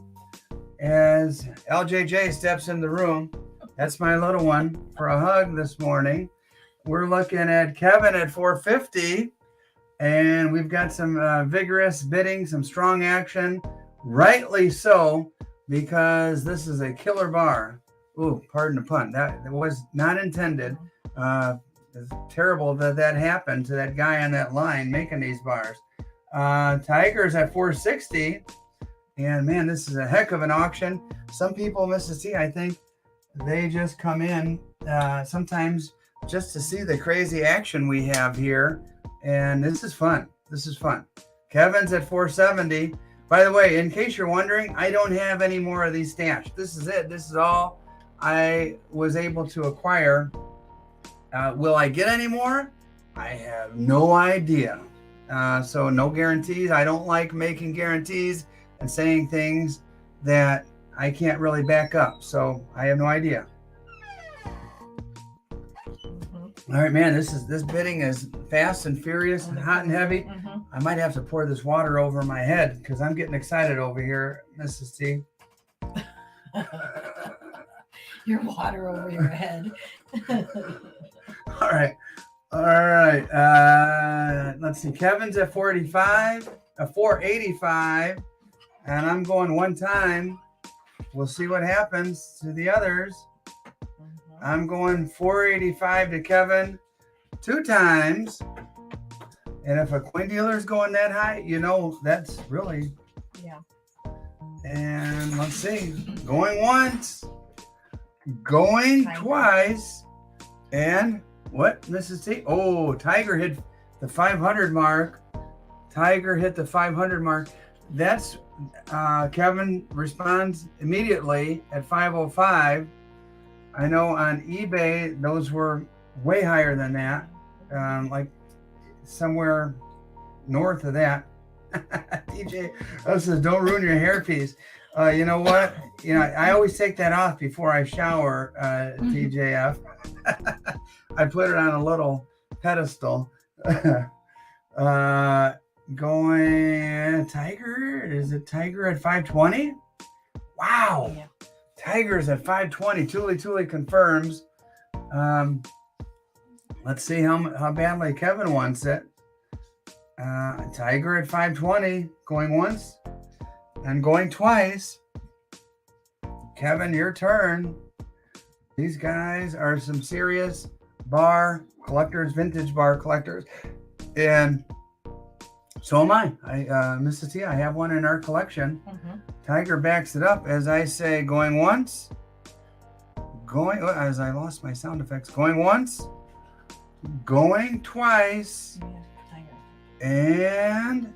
As LJJ steps in the room. That's my little one for a hug this morning. We're looking at Kevin at 450. And we've got some vigorous bidding, some strong action. Rightly so, because this is a killer bar. Ooh, pardon the pun. That was not intended. It's terrible that happened to that guy on that line making these bars. Tigers at 460. And man, this is a heck of an auction. Some people, Mrs. T, I think they just come in sometimes just to see the crazy action we have here. And this is fun. This is fun. Kevin's at 470. By the way, in case you're wondering, I don't have any more of these stashed. This is it. This is all I was able to acquire. Will I get any more? I have no idea. So no guarantees. I don't like making guarantees and saying things that I can't really back up. So I have no idea. All right, man, this bidding is fast and furious and hot and heavy. Mm-hmm. I might have to pour this water over my head because I'm getting excited over here, Mrs. T. Your water over your head. All right. Let's see. Kevin's at 485, and I'm going 1 time. We'll see what happens to the others. I'm going 485 to Kevin 2 times. And if a coin dealer is going that high, that's really. Yeah. And let's see. Going once. Going twice. And what, Mrs. T? Oh, Tiger hit the 500 mark. Tiger hit the 500 mark. That's Kevin responds immediately at 505. I know on eBay, those were way higher than that, like somewhere north of that. DJ says, don't ruin your hairpiece. You know what? I always take that off before I shower, TJF. I put it on a little pedestal. Going Tiger? Is it Tiger at 520? Wow. Yeah. Tigers at 520. Tuli confirms. Let's see how badly Kevin wants it. Tiger at 520. Going once and going twice. Kevin, your turn. These guys are some serious bar collectors, vintage bar collectors. And so am I. Mrs. T, I have one in our collection. Mm-hmm. Tiger backs it up as I say, going once, as I lost my sound effects, going once, going twice, and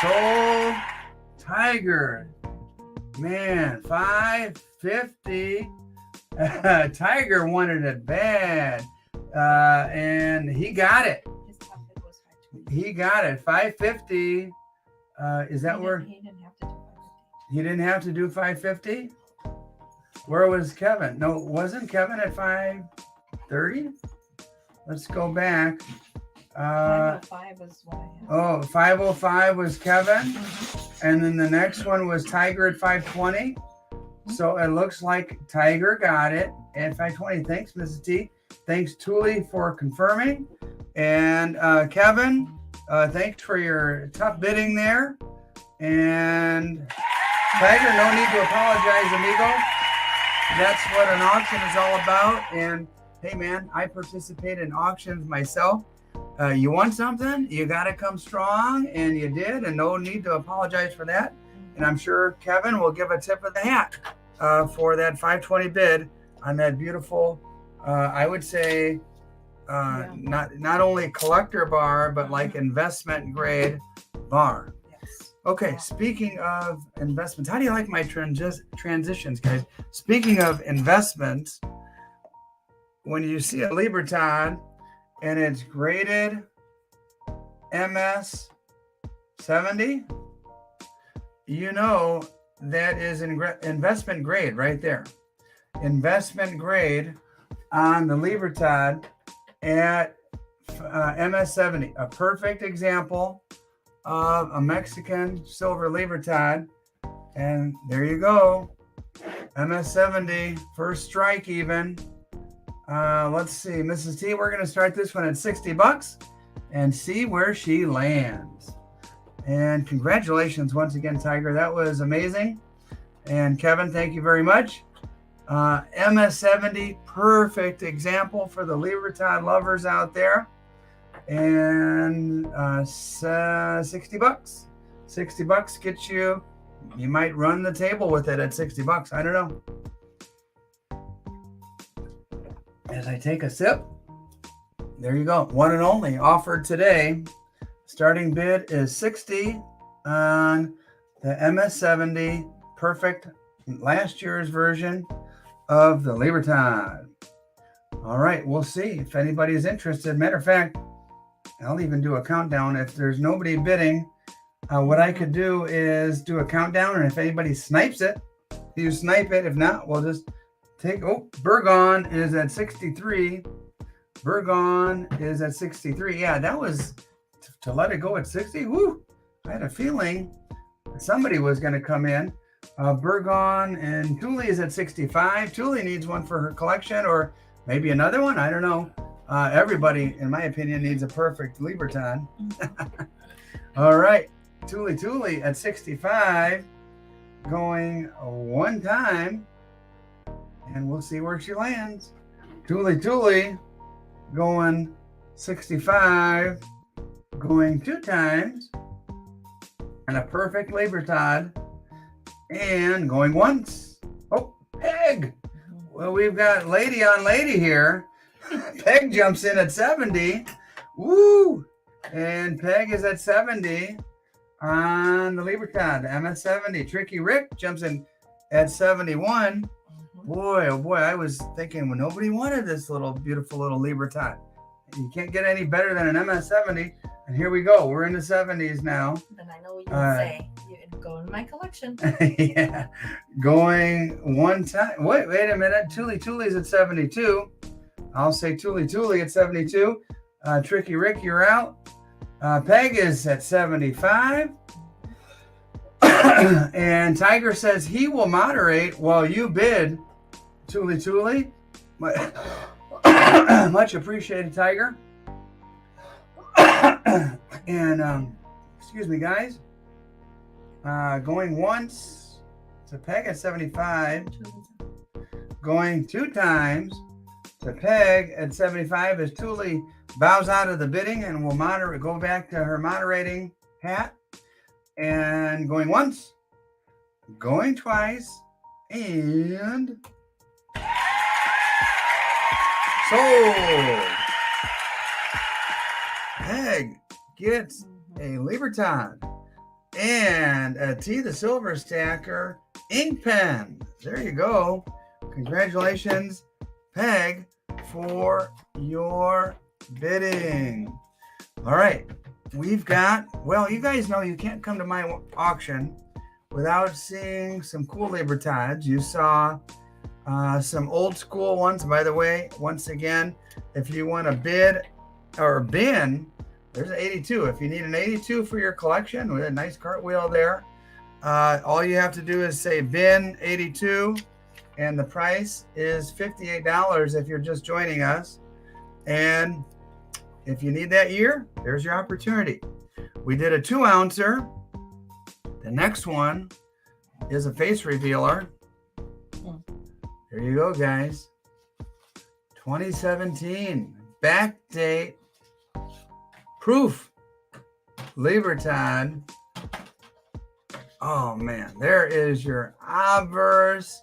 sold Tiger. Man, 550. Tiger wanted it bad. And he got it. His top bid was 520. He got it. 550. Is that where? He didn't have to do 550. He didn't have to do 550? Where was Kevin? No, wasn't Kevin at 530? Let's go back. 505 is what I have. 505 was Kevin. Mm-hmm. And then the next one was Tiger at 520. So it looks like Tiger got it at 520. Thanks, Mrs. T. Thanks, Tuli, for confirming. And Kevin, thanks for your tough bidding there. And Tiger, no need to apologize, amigo. That's what an auction is all about. And hey, man, I participate in auctions myself. You want something, you got to come strong, and you did, and no need to apologize for that. And I'm sure Kevin will give a tip of the hat for that 520 bid on that beautiful, I would say, not only collector bar, but like investment grade bar. Yes. Okay, speaking of investments, how do you like my transitions, guys? Speaking of investments, when you see a Libertad and it's graded MS 70, you know that is investment grade right there. Investment grade on the Libertad at MS 70. A perfect example of a Mexican silver Libertad. And there you go. MS 70, first strike even. Let's see, Mrs. T, we're going to start this one at $60 and see where she lands. And congratulations once again, Tiger. That was amazing. And Kevin, thank you very much. MS 70, perfect example for the Libertad lovers out there. And $60. $60 gets you, you might run the table with it at $60. I don't know. As I take a sip, there you go. One and only offered today. Starting bid is 60 on the MS 70, perfect last year's version of the Libertad. All right, we'll see if anybody is interested. Matter of fact, I'll even do a countdown. If there's nobody bidding, what I could do is do a countdown, and if anybody snipes it, you snipe it. If not, we'll just take, Burgon is at 63. Burgon is at 63. Yeah, that was to let it go at 60. Woo! I had a feeling somebody was going to come in. Burgon and Thule is at 65. Thule needs one for her collection, or maybe another one. I don't know. Everybody, in my opinion, needs a perfect Libertad. All right. Thule at 65, going one time, and we'll see where she lands. Thule going 65, going two times, and a perfect Libertad, and going once. Oh, Peg. Well, we've got lady on lady here. Peg jumps in at 70. Woo! And Peg is at 70 on the Libertad, the MS 70. Tricky Rick jumps in at 71. Boy, oh boy, I was thinking, well, nobody wanted this beautiful little Libertad. You can't get any better than an MS 70. And here we go. We're in the 70s now. Then I know what you would say. You'd go in my collection. Yeah. Going one time. Wait a minute. Thule's at 72. I'll say Thule at 72. Tricky Rick, you're out. Peg is at 75. And Tiger says he will moderate while you bid. Thule. Much appreciated, Tiger. And excuse me, guys. Going once to Peg at 75. Going two times to Peg at 75 as Thule bows out of the bidding and will go back to her moderating hat. And going once, going twice, and sold. Peg gets a Libertad and a TheSilverStacker ink pen. There you go. Congratulations, Peg, for your bidding. All right. We've got, well, you guys know you can't come to my auction without seeing some cool Libertads. You saw some old school ones. By the way, once again, if you want to bid or bin, there's an 82. If you need an 82 for your collection with a nice cartwheel there, all you have to do is say bin 82, and the price is $58 if you're just joining us. And if you need that year, there's your opportunity. We did a 2-ouncer. The next one is a face revealer. There you go, guys. 2017 back date proof Libertad. Oh man, there is your obverse.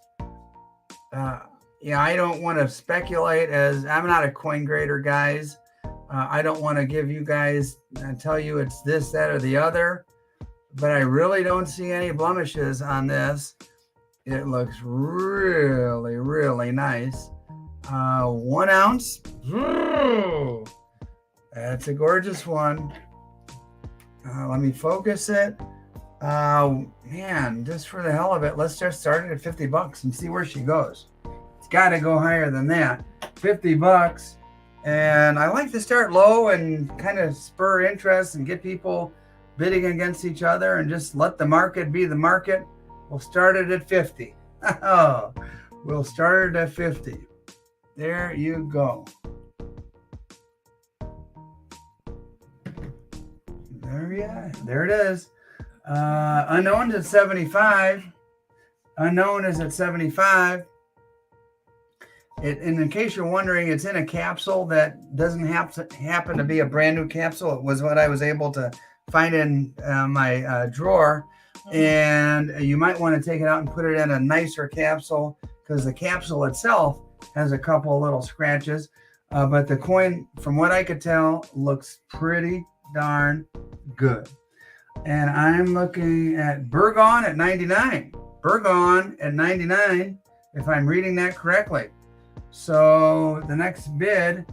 I don't want to speculate, as I'm not a coin grader, guys. I don't want to give you guys tell you it's this, that, or the other, but I really don't see any blemishes on this. It looks really, really nice. 1 ounce. Ooh, that's a gorgeous one. Let me focus it. Man, just for the hell of it, let's just start it at $50 and see where she goes. It's got to go higher than that. $50. And I like to start low and kind of spur interest and get people bidding against each other and just let the market be the market. We'll start it at 50. We'll start it at 50. There you go. There it is. Unknown is at 75. Unknown is at 75. And in case you're wondering, it's in a capsule that doesn't happen to be a brand new capsule. It was what I was able to find in my drawer. And you might want to take it out and put it in a nicer capsule because the capsule itself has a couple of little scratches. But the coin, from what I could tell, looks pretty darn good. And I'm looking at Burgon at 99. Burgon at 99, if I'm reading that correctly. So the next bid,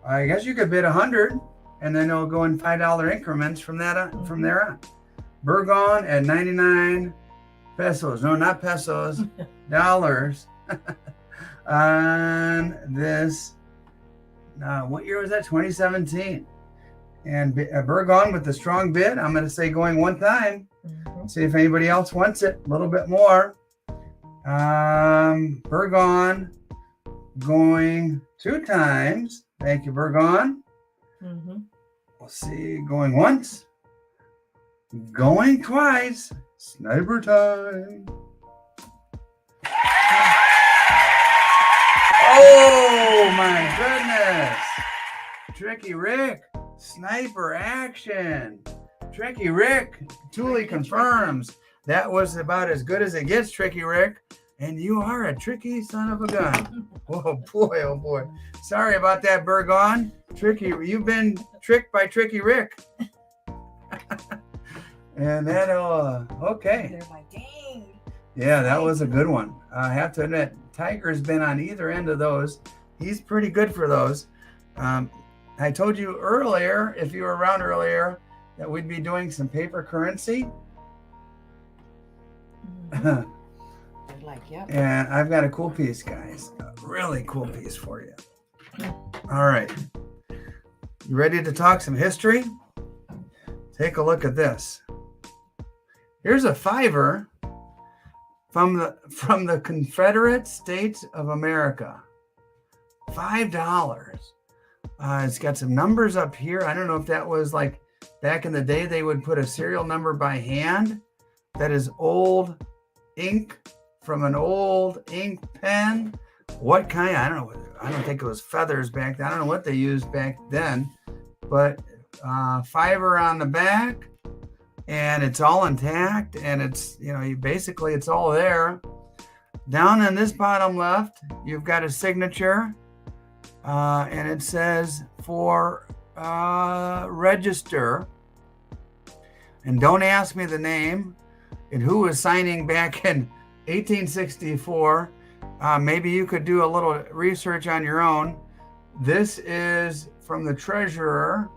I guess you could bid 100, and then it'll go in $5 increments from there on. Burgon at 99 pesos. No, not pesos, dollars. On this, what year was that? 2017. And Burgon with the strong bid, I'm going to say going 1 time. See if anybody else wants it a little bit more. Burgon going 2 times. Thank you, Burgon. We'll see, going once, going twice. Sniper time. Oh my goodness. Tricky Rick. Sniper action. Tricky Rick. Thule confirms that was about as good as it gets, Tricky Rick. And you are a tricky son of a gun. Oh boy, oh boy. Sorry about that, Burgon. Tricky, you've been tricked by Tricky Rick. And that, okay. They're like, dang. Yeah, that was a good one. I have to admit, Tiger's been on either end of those. He's pretty good for those. I told you earlier, if you were around earlier, that we'd be doing some paper currency. Like, yep. And I've got a cool piece, guys. A really cool piece for you. All right. You ready to talk some history? Take a look at this. Here's a $5 from the Confederate States of America. $5. It's got some numbers up here. I don't know if that was like back in the day they would put a serial number by hand. That is old ink from an old ink pen. What kind? I don't know. I don't think it was feathers back then. I don't know what they used back then. But $5 on the back, and it's all intact, and it's, basically it's all there. Down in this bottom left, you've got a signature, and it says for register. And don't ask me the name and who was signing back in 1864. Maybe you could do a little research on your own. This is from the treasurer.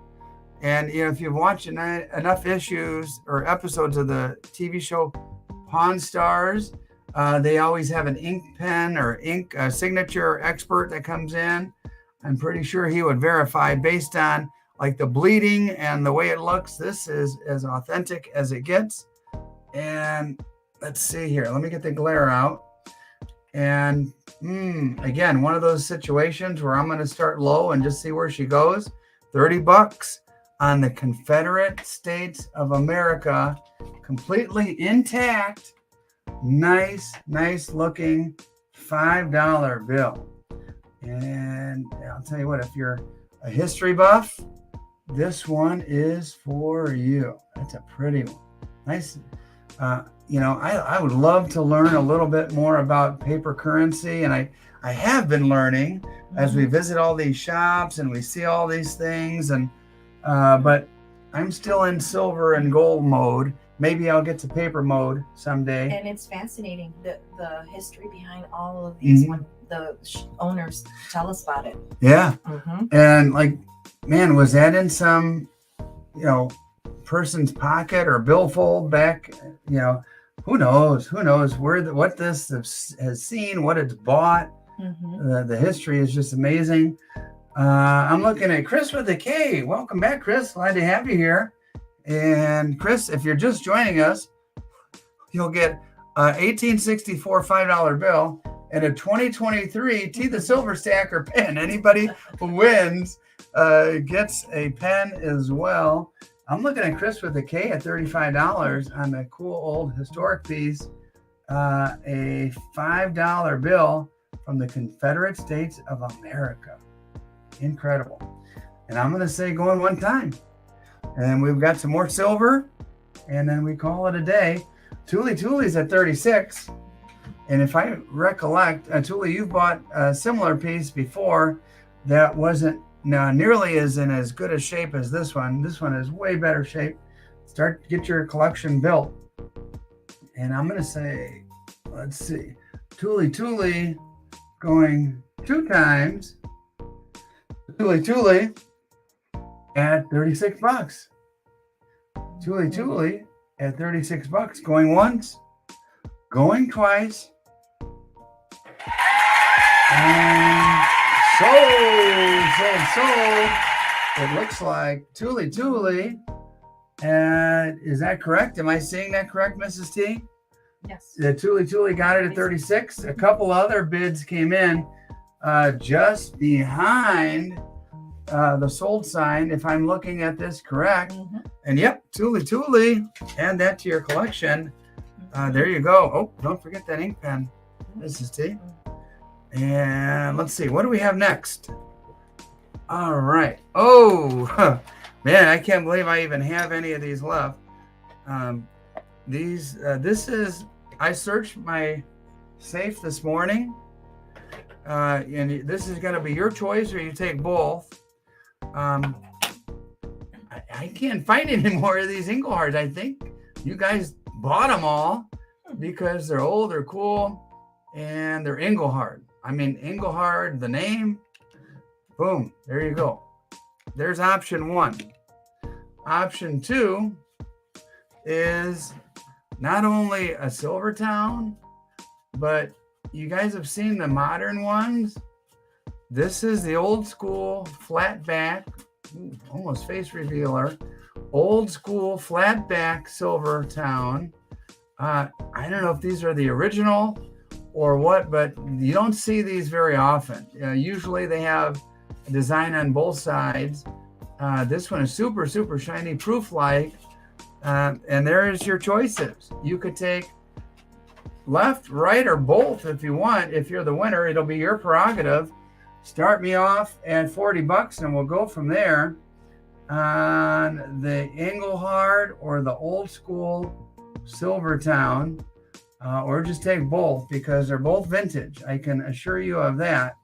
And if you've watched enough issues or episodes of the TV show Pawn Stars, they always have an ink pen or ink signature expert that comes in. I'm pretty sure he would verify based on like the bleeding and the way it looks. This is as authentic as it gets. And let's see here. Let me get the glare out. And again, one of those situations where I'm going to start low and just see where she goes. $30 on the Confederate States of America, completely intact. Nice looking $5 bill. And I'll tell you what, if you're a history buff, this one is for you. That's a pretty one. Nice. I would love to learn a little bit more about paper currency, and I have been learning as we visit all these shops and we see all these things, and but I'm still in silver and gold mode. Maybe I'll get to paper mode someday. And it's fascinating, the history behind all of these the owners tell us about it. Yeah. Mm-hmm. And like, man, was that in some, person's pocket or billfold back, who knows what this has seen, what it's bought. Mm-hmm. The history is just amazing. I'm looking at Chris with a K. Welcome back, Chris. Glad to have you here. And Chris, if you're just joining us, you'll get a 1864 $5 bill and a 2023 TheSilverStacker pen. Anybody who wins gets a pen as well. I'm looking at Chris with a K at $35 on a cool old historic piece, a $5 bill from the Confederate States of America. Incredible. And I'm going to say going one time. And we've got some more silver, and then we call it a day. Tuli's at 36. And if I recollect, Tuli, you've bought a similar piece before that wasn't nearly in as good a shape as this one. This one is way better shape. Start to get your collection built. And I'm going to say, let's see, Tuli going 2 times. Tuli at $36. Tuli at $36. Going once, going twice, and sold. It looks like Tuli. And is that correct? Am I seeing that correct, Mrs. T? Yes. The Tuli got it at 36. A couple other bids came in just behind the sold sign, if I'm looking at this correct. Mm-hmm. And yep, Tuli, add that to your collection. There you go. Oh, don't forget that ink pen, Mrs. T. And let's see, what do we have next? All right. Oh, man, I can't believe I even have any of these left. I searched my safe this morning, and this is going to be your choice, or you take both. I can't find any more of these Englehards. I think you guys bought them all because they're old, they're cool, and they're Englehard. I mean, Englehard, the name, boom, there you go. There's option 1. Option 2 is not only a silver town, but you guys have seen the modern ones. This is the old school flat back, almost face revealer, old school flat back silver town. I don't know if these are the original or what, but you don't see these very often. Usually they have a design on both sides. This one is super, super shiny, proof-like. And there's your choices. You could take left, right, or both if you want. If you're the winner, it'll be your prerogative. Start me off at $40 and we'll go from there on the Englehard or the old school Silvertown, or just take both because they're both vintage. I can assure you of that.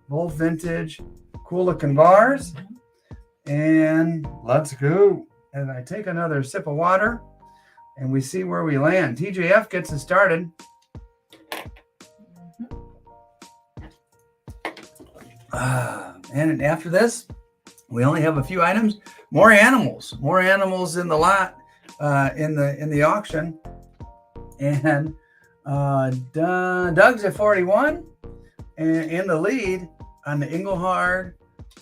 Both vintage, cool looking bars. And let's go. And I take another sip of water and we see where we land. TJF gets us started. And after this, we only have a few items. More animals in the lot, in the auction. And Doug's at 41 and in the lead on the Englehard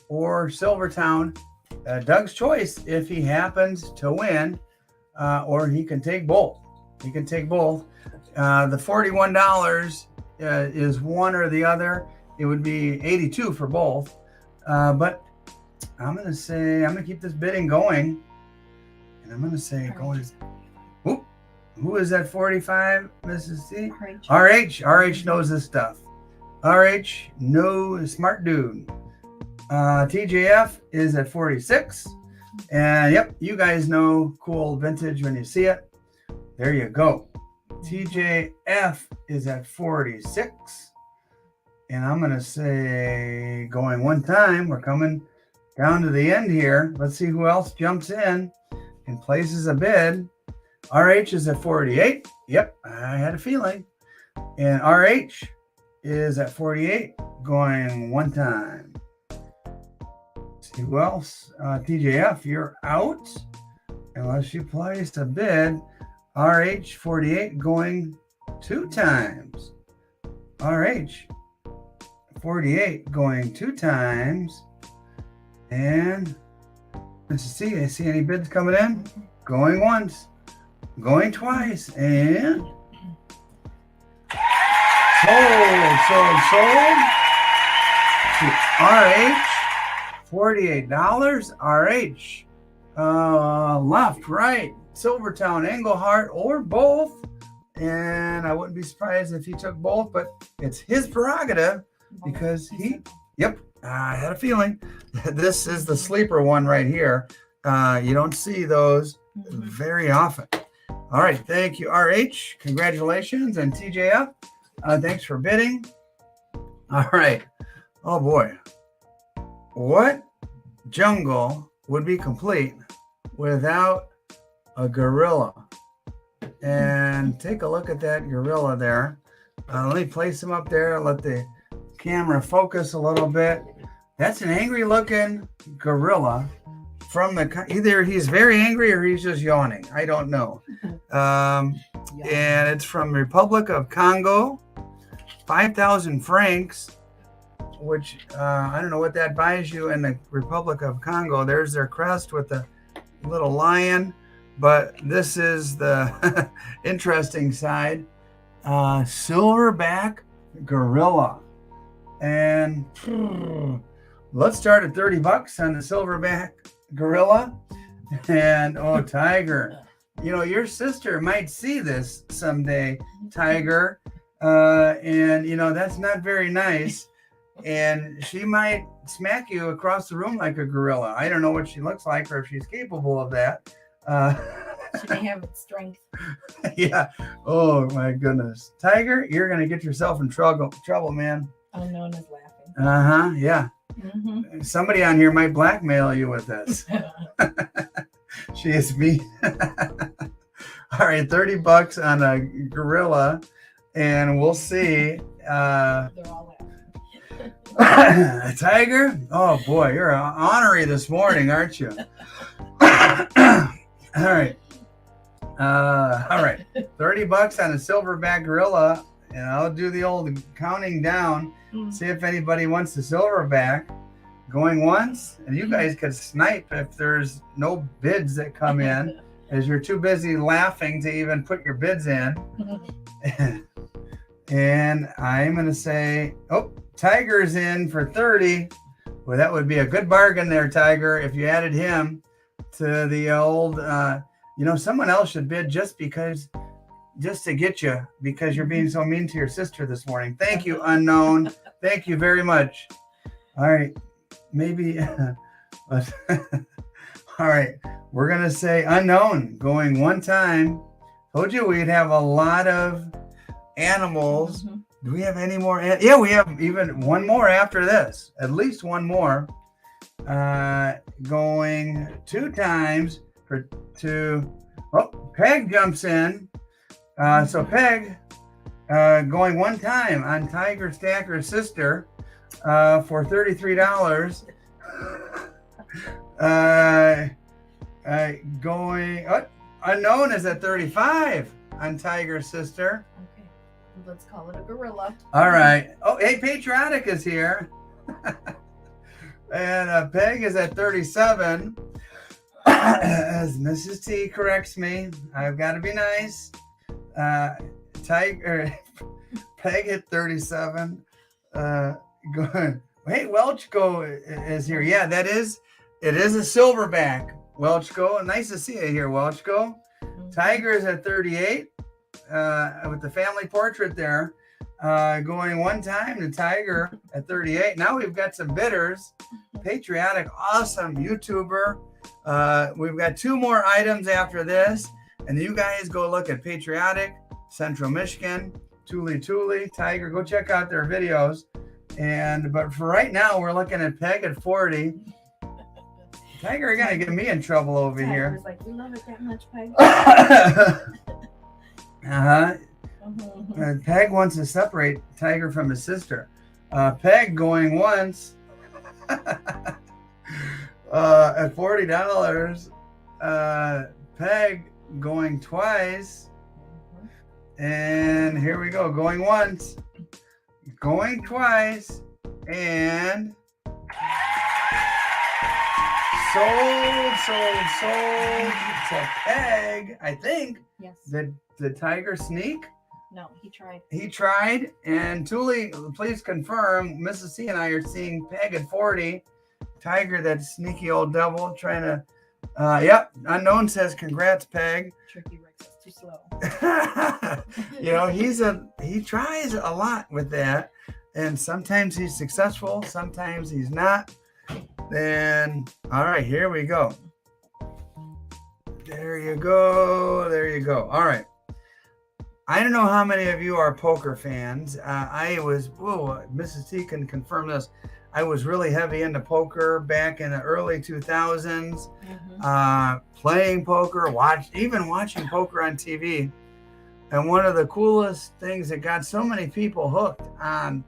or Silvertown. Doug's choice if he happens to win, or he can take both. The $41 is one or the other. It would be $82 for both. But I'm going to keep this bidding going. And I'm going to say, who is at 45, Mrs. C? RH knows this stuff. RH, no smart dude. TJF is at 46. And yep, you guys know cool vintage when you see it. There you go. TJF is at 46. And I'm going to say, going one time, we're coming down to the end here. Let's see who else jumps in and places a bid. RH is at 48. Yep, I had a feeling. And RH is at 48, going one time. See who else? TJF, you're out unless you placed a bid. RH 48 going two times. RH 48 going two times. And let's see, I see any bids coming in? Going once, going twice, and sold to RH, $48. RH, left, right, Silvertown, Englehart, or both. And I wouldn't be surprised if he took both, but it's his prerogative because yep, I had a feeling. This is the sleeper one right here. You don't see those very often. All right, thank you, RH. Congratulations, and TJF. Thanks for bidding. All right. Oh boy. What jungle would be complete without a gorilla? And take a look at that gorilla there. Let me place him up there. Let the camera focus a little bit. That's an angry looking gorilla from either he's very angry or he's just yawning. I don't know. And it's from Republic of Congo. 5,000 francs, which I don't know what that buys you in the Republic of Congo. There's their crest with the little lion, but this is the interesting side. Silverback gorilla. And let's start at $30 on the silverback gorilla. And Tiger, your sister might see this someday, Tiger. And that's not very nice. And she might smack you across the room like a gorilla. I don't know what she looks like or if she's capable of that. She may have strength. Yeah. Oh my goodness. Tiger, you're going to get yourself in trouble, man. Unknown is laughing. Yeah. Mm-hmm. Somebody on here might blackmail you with this. She is me. All right, $30 on a gorilla. And we'll see. They're all laughing. Tiger? Oh boy, you're honorary this morning, aren't you? All right. All right. $30 on a silverback gorilla. And I'll do the old counting down. See if anybody wants the silverback. Going once. And you guys could snipe if there's no bids that come in, as you're too busy laughing to even put your bids in. And I'm going to say, Tiger's in for 30. Well, that would be a good bargain there, Tiger, if you added him to the old, someone else should bid just to get you, because you're being so mean to your sister this morning. Thank you, unknown. Thank you very much. All right. Maybe. All right. We're going to say unknown going one time. Told you we'd have a lot of animals. Do we have any more? Yeah, we have even one more after this. At least one more. Going two times Peg jumps in. So Peg going one time on Tiger Stacker's sister for $33. Going unknown is at 35 on Tiger's sister. Okay, let's call it a gorilla. All right. Oh, hey, Patriotic is here. And Peg is at 37. As Mrs. T corrects me, I've got to be nice. Peg at 37. Hey, Welchko is here. Yeah, it is a silverback. Welchko, nice to see you here, Welchko. Tiger is at 38 with the family portrait there. Going one time to Tiger at 38. Now we've got some bidders. Patriotic, awesome YouTuber. We've got two more items after this. And you guys go look at Patriotic, Central Michigan, Tule, Tiger. Go check out their videos. But for right now, we're looking at Peg at 40. Tiger, you're gonna get me in trouble over here. Like, you love it that much, Peg? Peg wants to separate Tiger from his sister. Peg going once at $40. Peg going twice. And here we go. Going once, going twice, and sold. So Peg, I think. Yes. The Tiger sneak? No, he tried. He tried. And Thule, please confirm. Mrs. C and I are seeing Peg at 40. Tiger, that sneaky old devil, trying to. Yep. Unknown says, congrats, Peg. Tricky Rex is too slow. He tries a lot with that. And sometimes he's successful. Sometimes he's not. Then, all right, here we go. There you go. All right. I don't know how many of you are poker fans. Mrs. T can confirm this. I was really heavy into poker back in the early 2000s, playing poker, watching poker on TV. And one of the coolest things that got so many people hooked on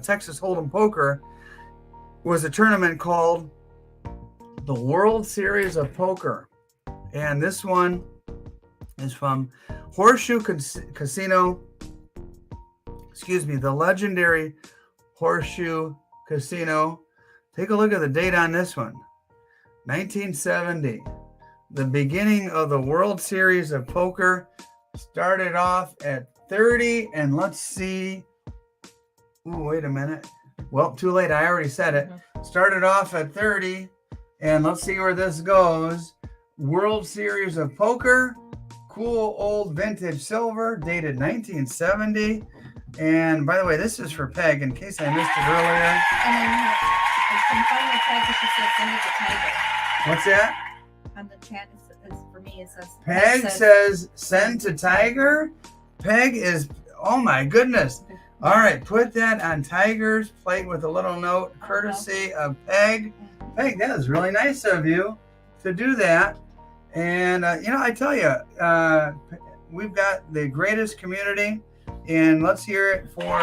Texas Hold'em poker was a tournament called the World Series of Poker. And this one is from Horseshoe Casino, the legendary Horseshoe Casino. Take a look at the date on this one. 1970. The beginning of the World Series of Poker started off at 30, and let's see. Ooh, wait a minute. Well, too late. I already said it. Started off at 30, and let's see where this goes. World Series of Poker, cool old vintage silver, dated 1970. And by the way, this is for Peg, in case I missed it earlier. And then from final Peg, she said send it to Tiger. What's that? On the chat, for me, it says. Peg says send to Tiger. Peg is, oh my goodness. All right, put that on Tiger's plate with a little note, courtesy of Peg. Peg, that is really nice of you to do that. And, I tell you, we've got the greatest community. And let's hear it for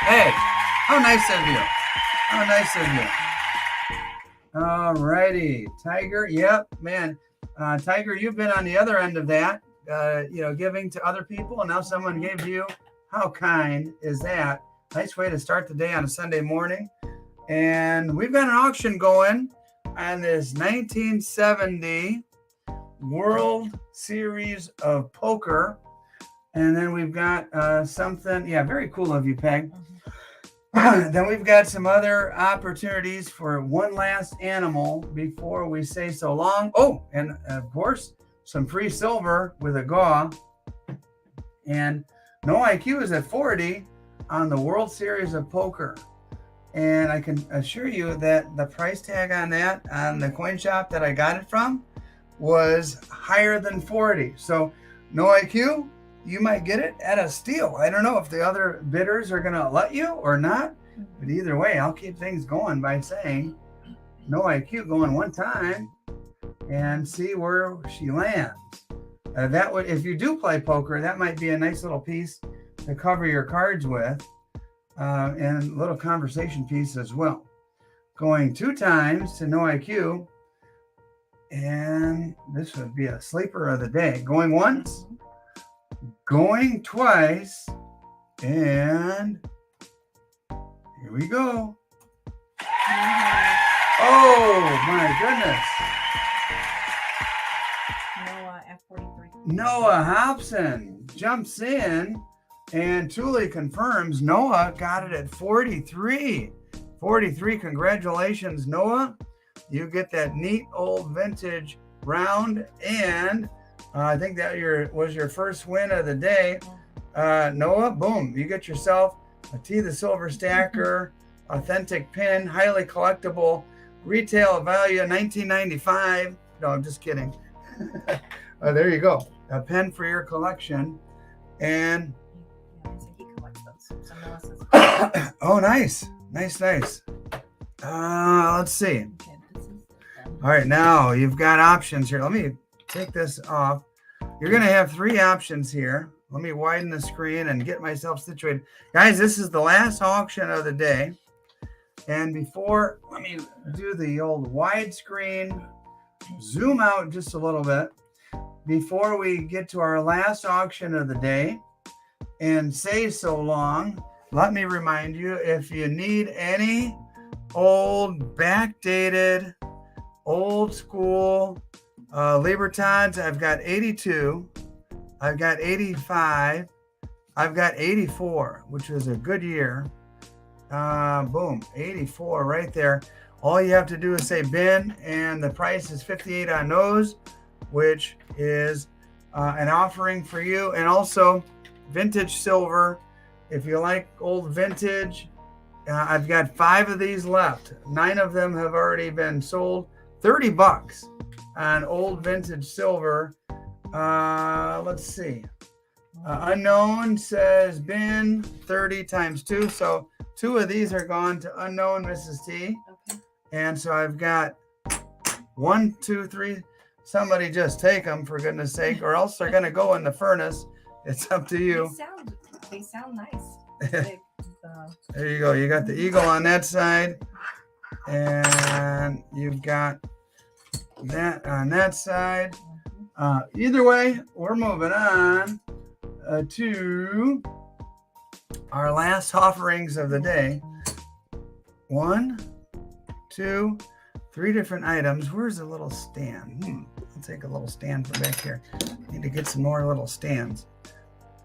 Hey, how nice of you. All righty, Tiger. Yep, man. Tiger, you've been on the other end of that, giving to other people, and now someone gave you. How kind is that? Nice way to start the day on a Sunday morning. And we've got an auction going on this 1970 World Series of Poker. And then we've got something, very cool of you, Peg. Then we've got some other opportunities for one last animal before we say so long. Oh, and of course, some free silver with a GAW. And No IQ is at 40 on the World Series of Poker. And I can assure you that the price tag on that, on the coin shop that I got it from, was higher than 40. So No IQ, you might get it at a steal. I don't know if the other bidders are going to let you or not, but either way, I'll keep things going by saying No IQ going one time and see where she lands. That would, if you do play poker, that might be a nice little piece to cover your cards with, and a little conversation piece as well. Going two times to No IQ, and this would be a sleeper of the day. Going once, going twice, and here we go. Oh my goodness. Noah at 43. Noah Hobson jumps in, and Thule confirms Noah got it at 43. 43, congratulations, Noah. You get that neat old vintage round, and I think that was your first win of the day. Noah, boom, you get yourself a TheSilverStacker authentic pin, highly collectible, retail value $19.95. No, I'm just kidding. There you go, a pen for your collection. And he collects those. oh, nice. Let's see. All right, now you've got options here. Let me take this off. You're going to have three options here. Let me widen the screen and get myself situated. Guys, this is the last auction of the day. And before, let me do the old widescreen, zoom out just a little bit. Before we get to our last auction of the day and say so long, let me remind you, if you need any old, backdated, old school Libertons, I've got 82, I've got 85, I've got 84, which was a good year. Boom, 84 right there. All you have to do is say bin, and the price is 58 on those, which is an offering for you. And also vintage silver. If you like old vintage, I've got 5 of these left. 9 of them have already been sold. $30 on old vintage silver. Let's see. Unknown says bin 30 times 2. So 2 of these are gone to unknown, Mrs. T. Okay. And so I've got 1, 2, 3. Somebody just take them, for goodness sake, or else they're going to go in the furnace. It's up to you. They sound nice. There you go. You got the eagle on that side, and you've got that on that side. Either way, we're moving on to our last offerings of the day. 1, 2, 3 different items. Where's the little stand? I'll take a little stand from back here. Need to get some more little stands.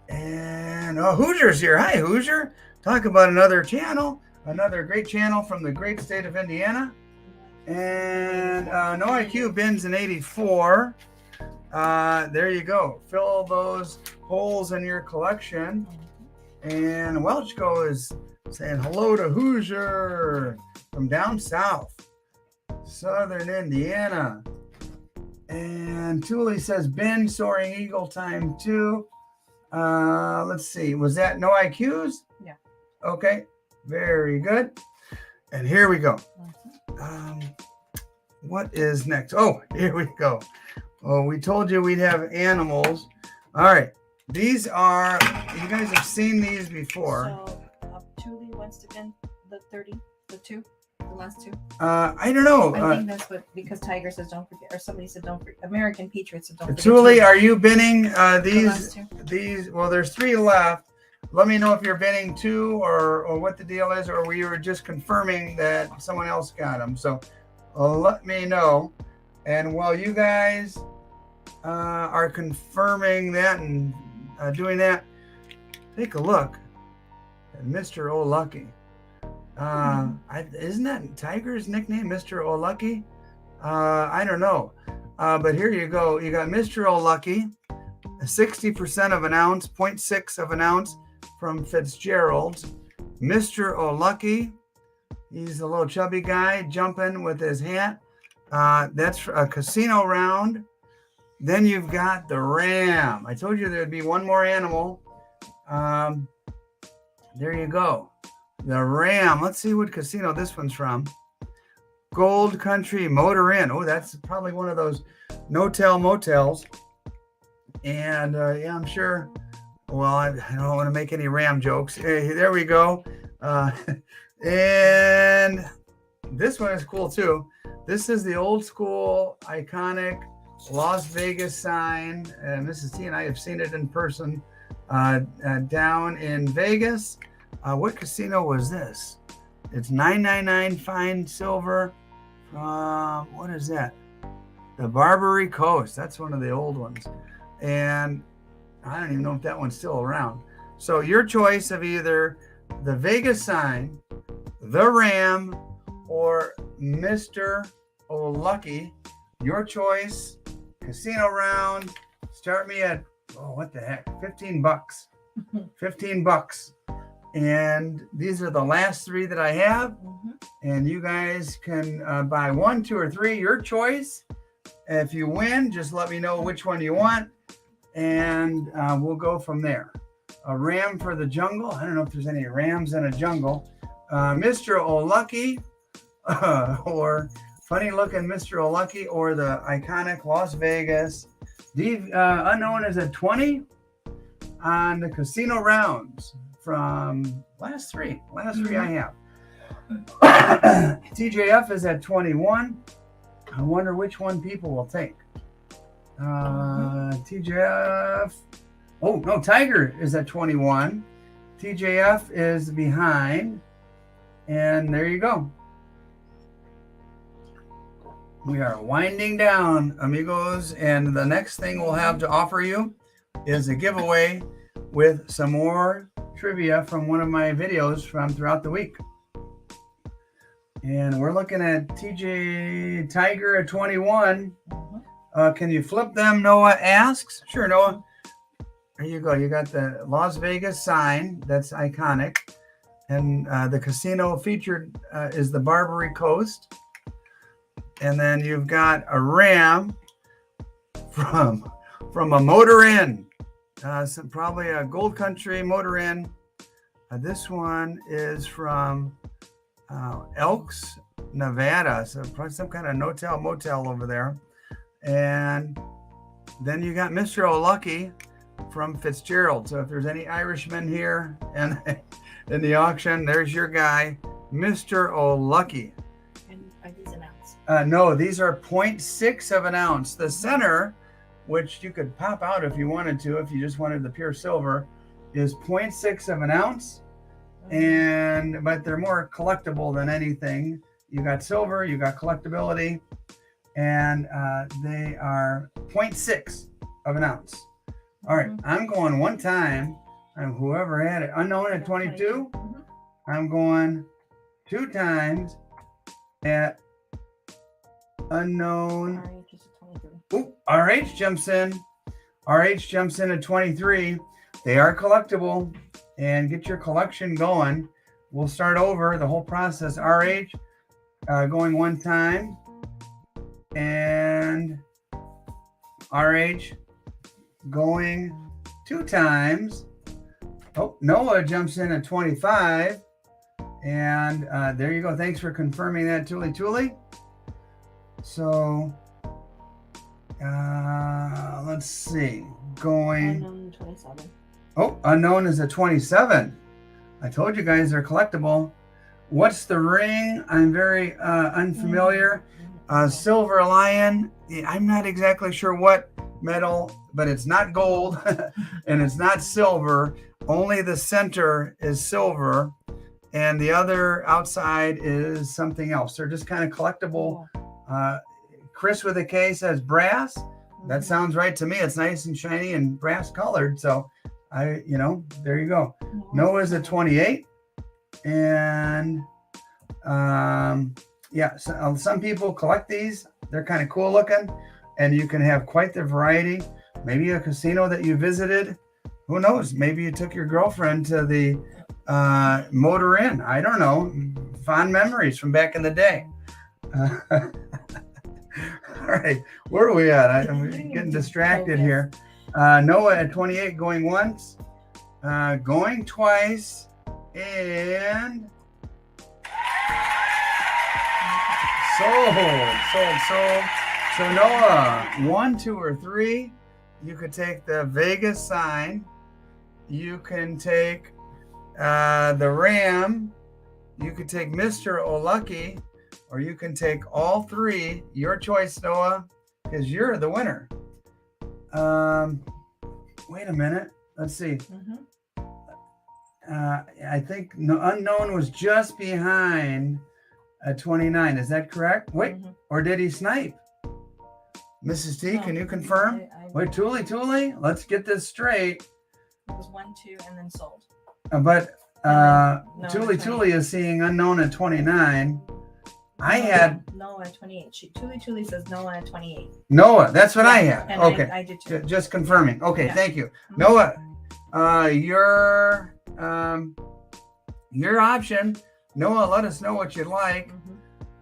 And Hoosier's here. Hi, Hoosier. Talk about another channel, another great channel from the great state of Indiana. And no IQ bins in 84. There you go. Fill those holes in your collection. And Welchco is saying hello to Hoosier from down south, southern Indiana. And Thule says bin soaring eagle time 2. Let's see. Was that no IQs? Yeah. Okay. Very good. And here we go. What is next? Oh, here we go. Oh, we told you we'd have animals. All right. These are, you guys have seen these before. So, Thule wants to bin the 30, the 2, the last 2. I don't know. I think that's what, because Tiger says don't forget, or somebody said don't forget, American Patriots said don't forget. Thule, are you binning these? These, well, there's 3 left. Let me know if you're binning 2 or what the deal is, or we were just confirming that someone else got them. So let me know. And while you guys are confirming that and doing that, take a look at Mr. O'Lucky. Isn't that Tiger's nickname, Mr. O'Lucky? I don't know. But here you go. You got Mr. O'Lucky, 60% of an ounce, 0.6 of an ounce from Fitzgerald's. Mr. O'Lucky, he's a little chubby guy jumping with his hat. That's a casino round. Then you've got the ram. I told you there'd be one more animal. There you go. The ram. Let's see what casino this one's from. Gold Country Motor Inn. Oh, that's probably one of those no-tell motels. And yeah, I'm sure. Well, I don't want to make any ram jokes. Hey, there we go. And this one is cool too. This is the old school, iconic Las Vegas sign. And Mrs. T and I have seen it in person down in Vegas. What casino was this? It's 999 fine silver. What is that? The Barbary Coast. That's one of the old ones. And I don't even know if that one's still around. So your choice of either the Vegas sign, the ram, or Mr. O'Lucky. Your choice. Casino round. Start me at, oh, what the heck? $15. $15. And these are the last 3 that I have. And you guys can buy 1, 2, or 3, your choice. If you win, just let me know which one you want. And we'll go from there. A ram for the jungle. I don't know if there's any rams in a jungle. Mr. O'Lucky, or funny looking Mr. O'Lucky, or the iconic Las Vegas. Unknown is a 20. on the casino rounds from last three I have. TJF is at 21. I wonder which one people will take. TJF. Oh, no, Tiger is at 21. TJF is behind. And there you go. We are winding down, amigos. And the next thing we'll have to offer you is a giveaway with some more trivia from one of my videos from throughout the week. And we're looking at TJ Tiger at 21. Can you flip them, Noah asks. Sure, Noah. There you go. You got the Las Vegas sign. That's iconic. And the casino featured is the Barbary Coast. And then you've got a ram from a Motor Inn. Probably a Gold Country Motor Inn. This one is from Elks, Nevada. So probably some kind of motel over there. And then you got Mr. O'Lucky from Fitzgerald. So if there's any Irishmen here and in the auction, there's your guy, Mr. O'Lucky. And are these an ounce? No, these are 0.6 of an ounce. The center, which you could pop out if you wanted to, if you just wanted the pure silver, is 0.6 of an ounce. But they're more collectible than anything. You got silver, you got collectability, and they are 0.6 of an ounce. All right, I'm going one time, and whoever had it, unknown at 22. I'm going two times at unknown. Ooh, RH jumps in. RH jumps in at 23. They are collectible. And get your collection going. We'll start over the whole process. RH going one time. And RH going two times. Oh, Noah jumps in at 25. And there you go. Thanks for confirming that, Tuli. So let's see. Going. Unknown 27. Oh, unknown is a 27. I told you guys they're collectible. What's the ring? I'm very unfamiliar. Silver lion. I'm not exactly sure what metal, but it's not gold and it's not silver. Only the center is silver and the other outside is something else. They're just kind of collectible. Chris with a K says brass. That sounds right to me. It's nice and shiny and brass colored. So there you go. Noah's at 28. And so, some people collect these. They're kind of cool looking. And you can have quite the variety. Maybe a casino that you visited. Who knows? Maybe you took your girlfriend to the Motor Inn. I don't know. Fond memories from back in the day. All right. Where are we at? I'm getting distracted here. Noah at 28 going once, going twice, and sold. So Noah, 1, 2, or 3, you could take the Vegas sign. You can take the Ram. You could take Mr. O'Lucky, or you can take all 3. Your choice, Noah, because you're the winner. Wait a minute. Let's see. I think unknown was just behind 29. Is that correct? Wait, or did he snipe? Mrs. T, can you confirm? Wait, Tuli, let's get this straight. It was 1, 2, and then sold. But Tuli is seeing unknown at 29. I had Noah at 28. Tuli says Noah at 28. Noah, that's what I had. And okay, I did too. Just confirming. Okay, thank you, Noah. Your option. Noah, let us know what you'd like.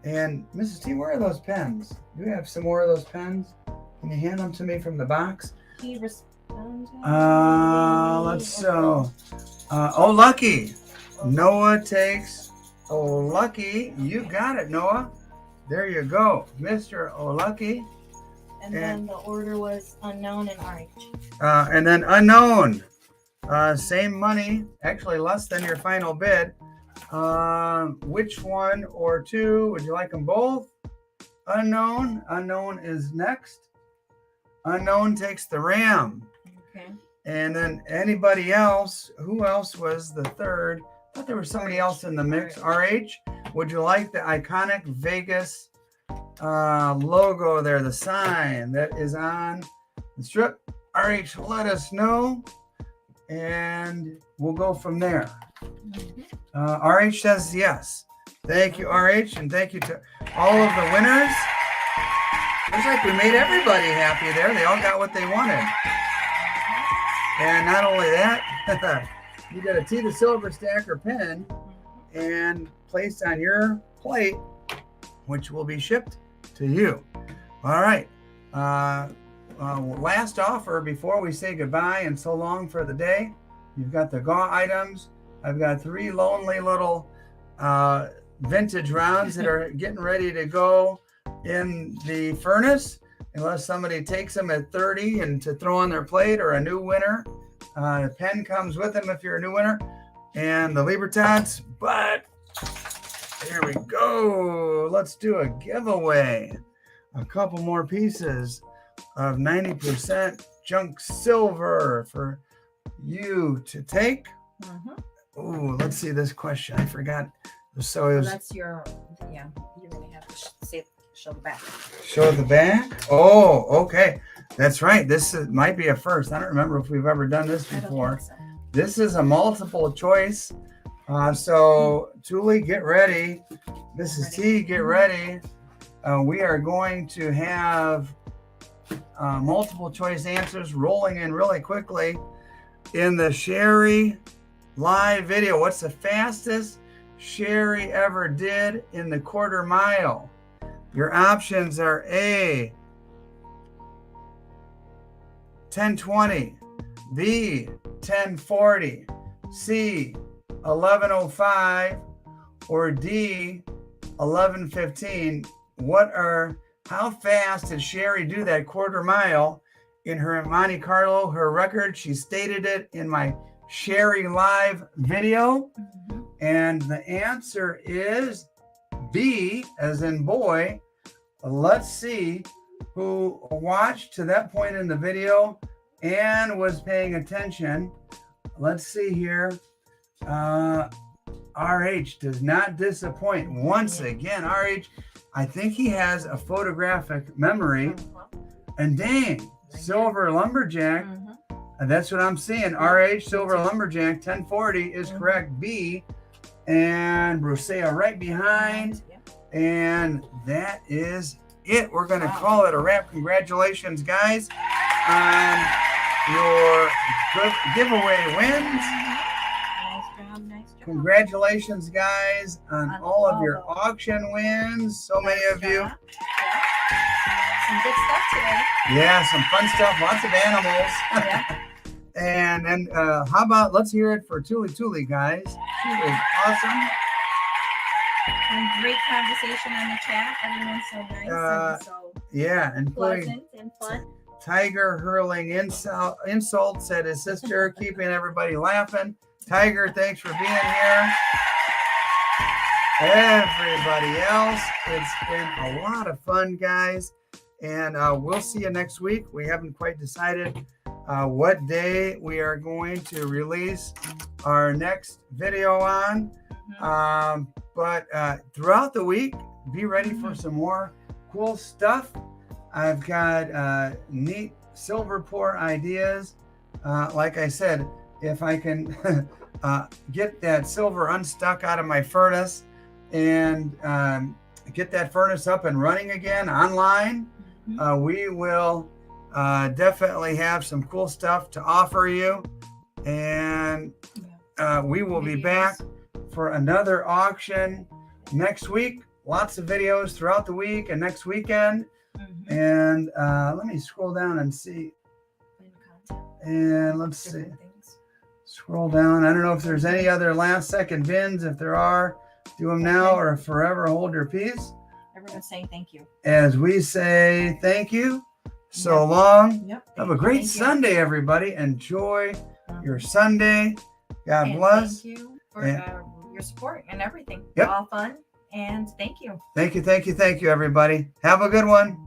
And Mrs. T, where are those pens? Do we have some more of those pens? Can you hand them to me from the box? He responded. Let's so. Oh, lucky. Noah takes. Oh, lucky. You got it, Noah. There you go, Mr. O'Lucky. And then the order was unknown and RH. And then unknown. Same money, actually less than your final bid. Which one or two? Would you like them both? Unknown. Unknown is next. Unknown takes the ram. Okay. And then anybody else? Who else was the third? I thought there was somebody else in the mix. RH. Would you like the iconic Vegas logo there, the sign that is on the strip? RH, let us know, and we'll go from there. RH says yes. Thank you, RH, and thank you to all of the winners. Looks like we made everybody happy there. They all got what they wanted. And not only that, you got a TheSilverStacker pin and placed on your plate, which will be shipped to you. All right. Last offer before we say goodbye and so long for the day. You've got the GAW items. I've got 3 lonely little vintage rounds that are getting ready to go in the furnace, unless somebody takes them at 30 and to throw on their plate, or a new winner. The pen comes with them if you're a new winner, and the Libertats. But here we go. Let's do a giveaway. A couple more pieces of 90% junk silver for you to take. Oh, let's see this question. I forgot. So it was, that's your, yeah, you're going to have to show the back. Show the back? Oh, okay. That's right. This might be a first. I don't remember if we've ever done this before. So. This is a multiple choice. So, Julie, get ready. Mrs. T, get ready. We are going to have multiple choice answers rolling in really quickly in the Sherry live video. What's the fastest Sherry ever did in the quarter mile? Your options are A, 10:20, B, 10:40, C, 11:05, or D, 11:15. How fast did Sherry do that quarter mile in her Monte Carlo? Her record, she stated it in my Sherry live video. And the answer is B, as in boy. Let's see who watched to that point in the video and was paying attention. Let's see here. RH does not disappoint. Once again, RH, I think he has a photographic memory. And dang, Silver Lumberjack. That's what I'm seeing. RH, Silver Lumberjack, 1040 is correct. B, and Brusea right behind. And that is it. We're going to call it a wrap. Congratulations, guys, on your giveaway wins. Nice job. Congratulations, guys, on all of your auction wins. So many of you. Yeah. Some good stuff today. Yeah, some fun stuff. Lots of animals. Yeah. And then how about, let's hear it for Tuli, guys. She was awesome. And great conversation on the chat. Everyone's so nice and so including pleasant and fun. Tiger hurling insults at his sister, keeping everybody laughing. Tiger, thanks for being here. Everybody else, it's been a lot of fun, guys. And we'll see you next week. We haven't quite decided what day we are going to release our next video on. But throughout the week, be ready for some more cool stuff. I've got neat silver pour ideas. Like I said, if I can get that silver unstuck out of my furnace and get that furnace up and running again online, we will definitely have some cool stuff to offer you. And we will be back for another auction next week. Lots of videos throughout the week and next weekend. And let me scroll down and see. And let's see. Scroll down. I don't know if there's any other last second bins. If there are, do them now or forever hold your peace. Everyone's saying thank you. As we say thank you. So long. Have a great Sunday, everybody. Enjoy your Sunday. God bless. Thank you for your support and everything. Yep. All fun. And thank you. Thank you, everybody. Have a good one.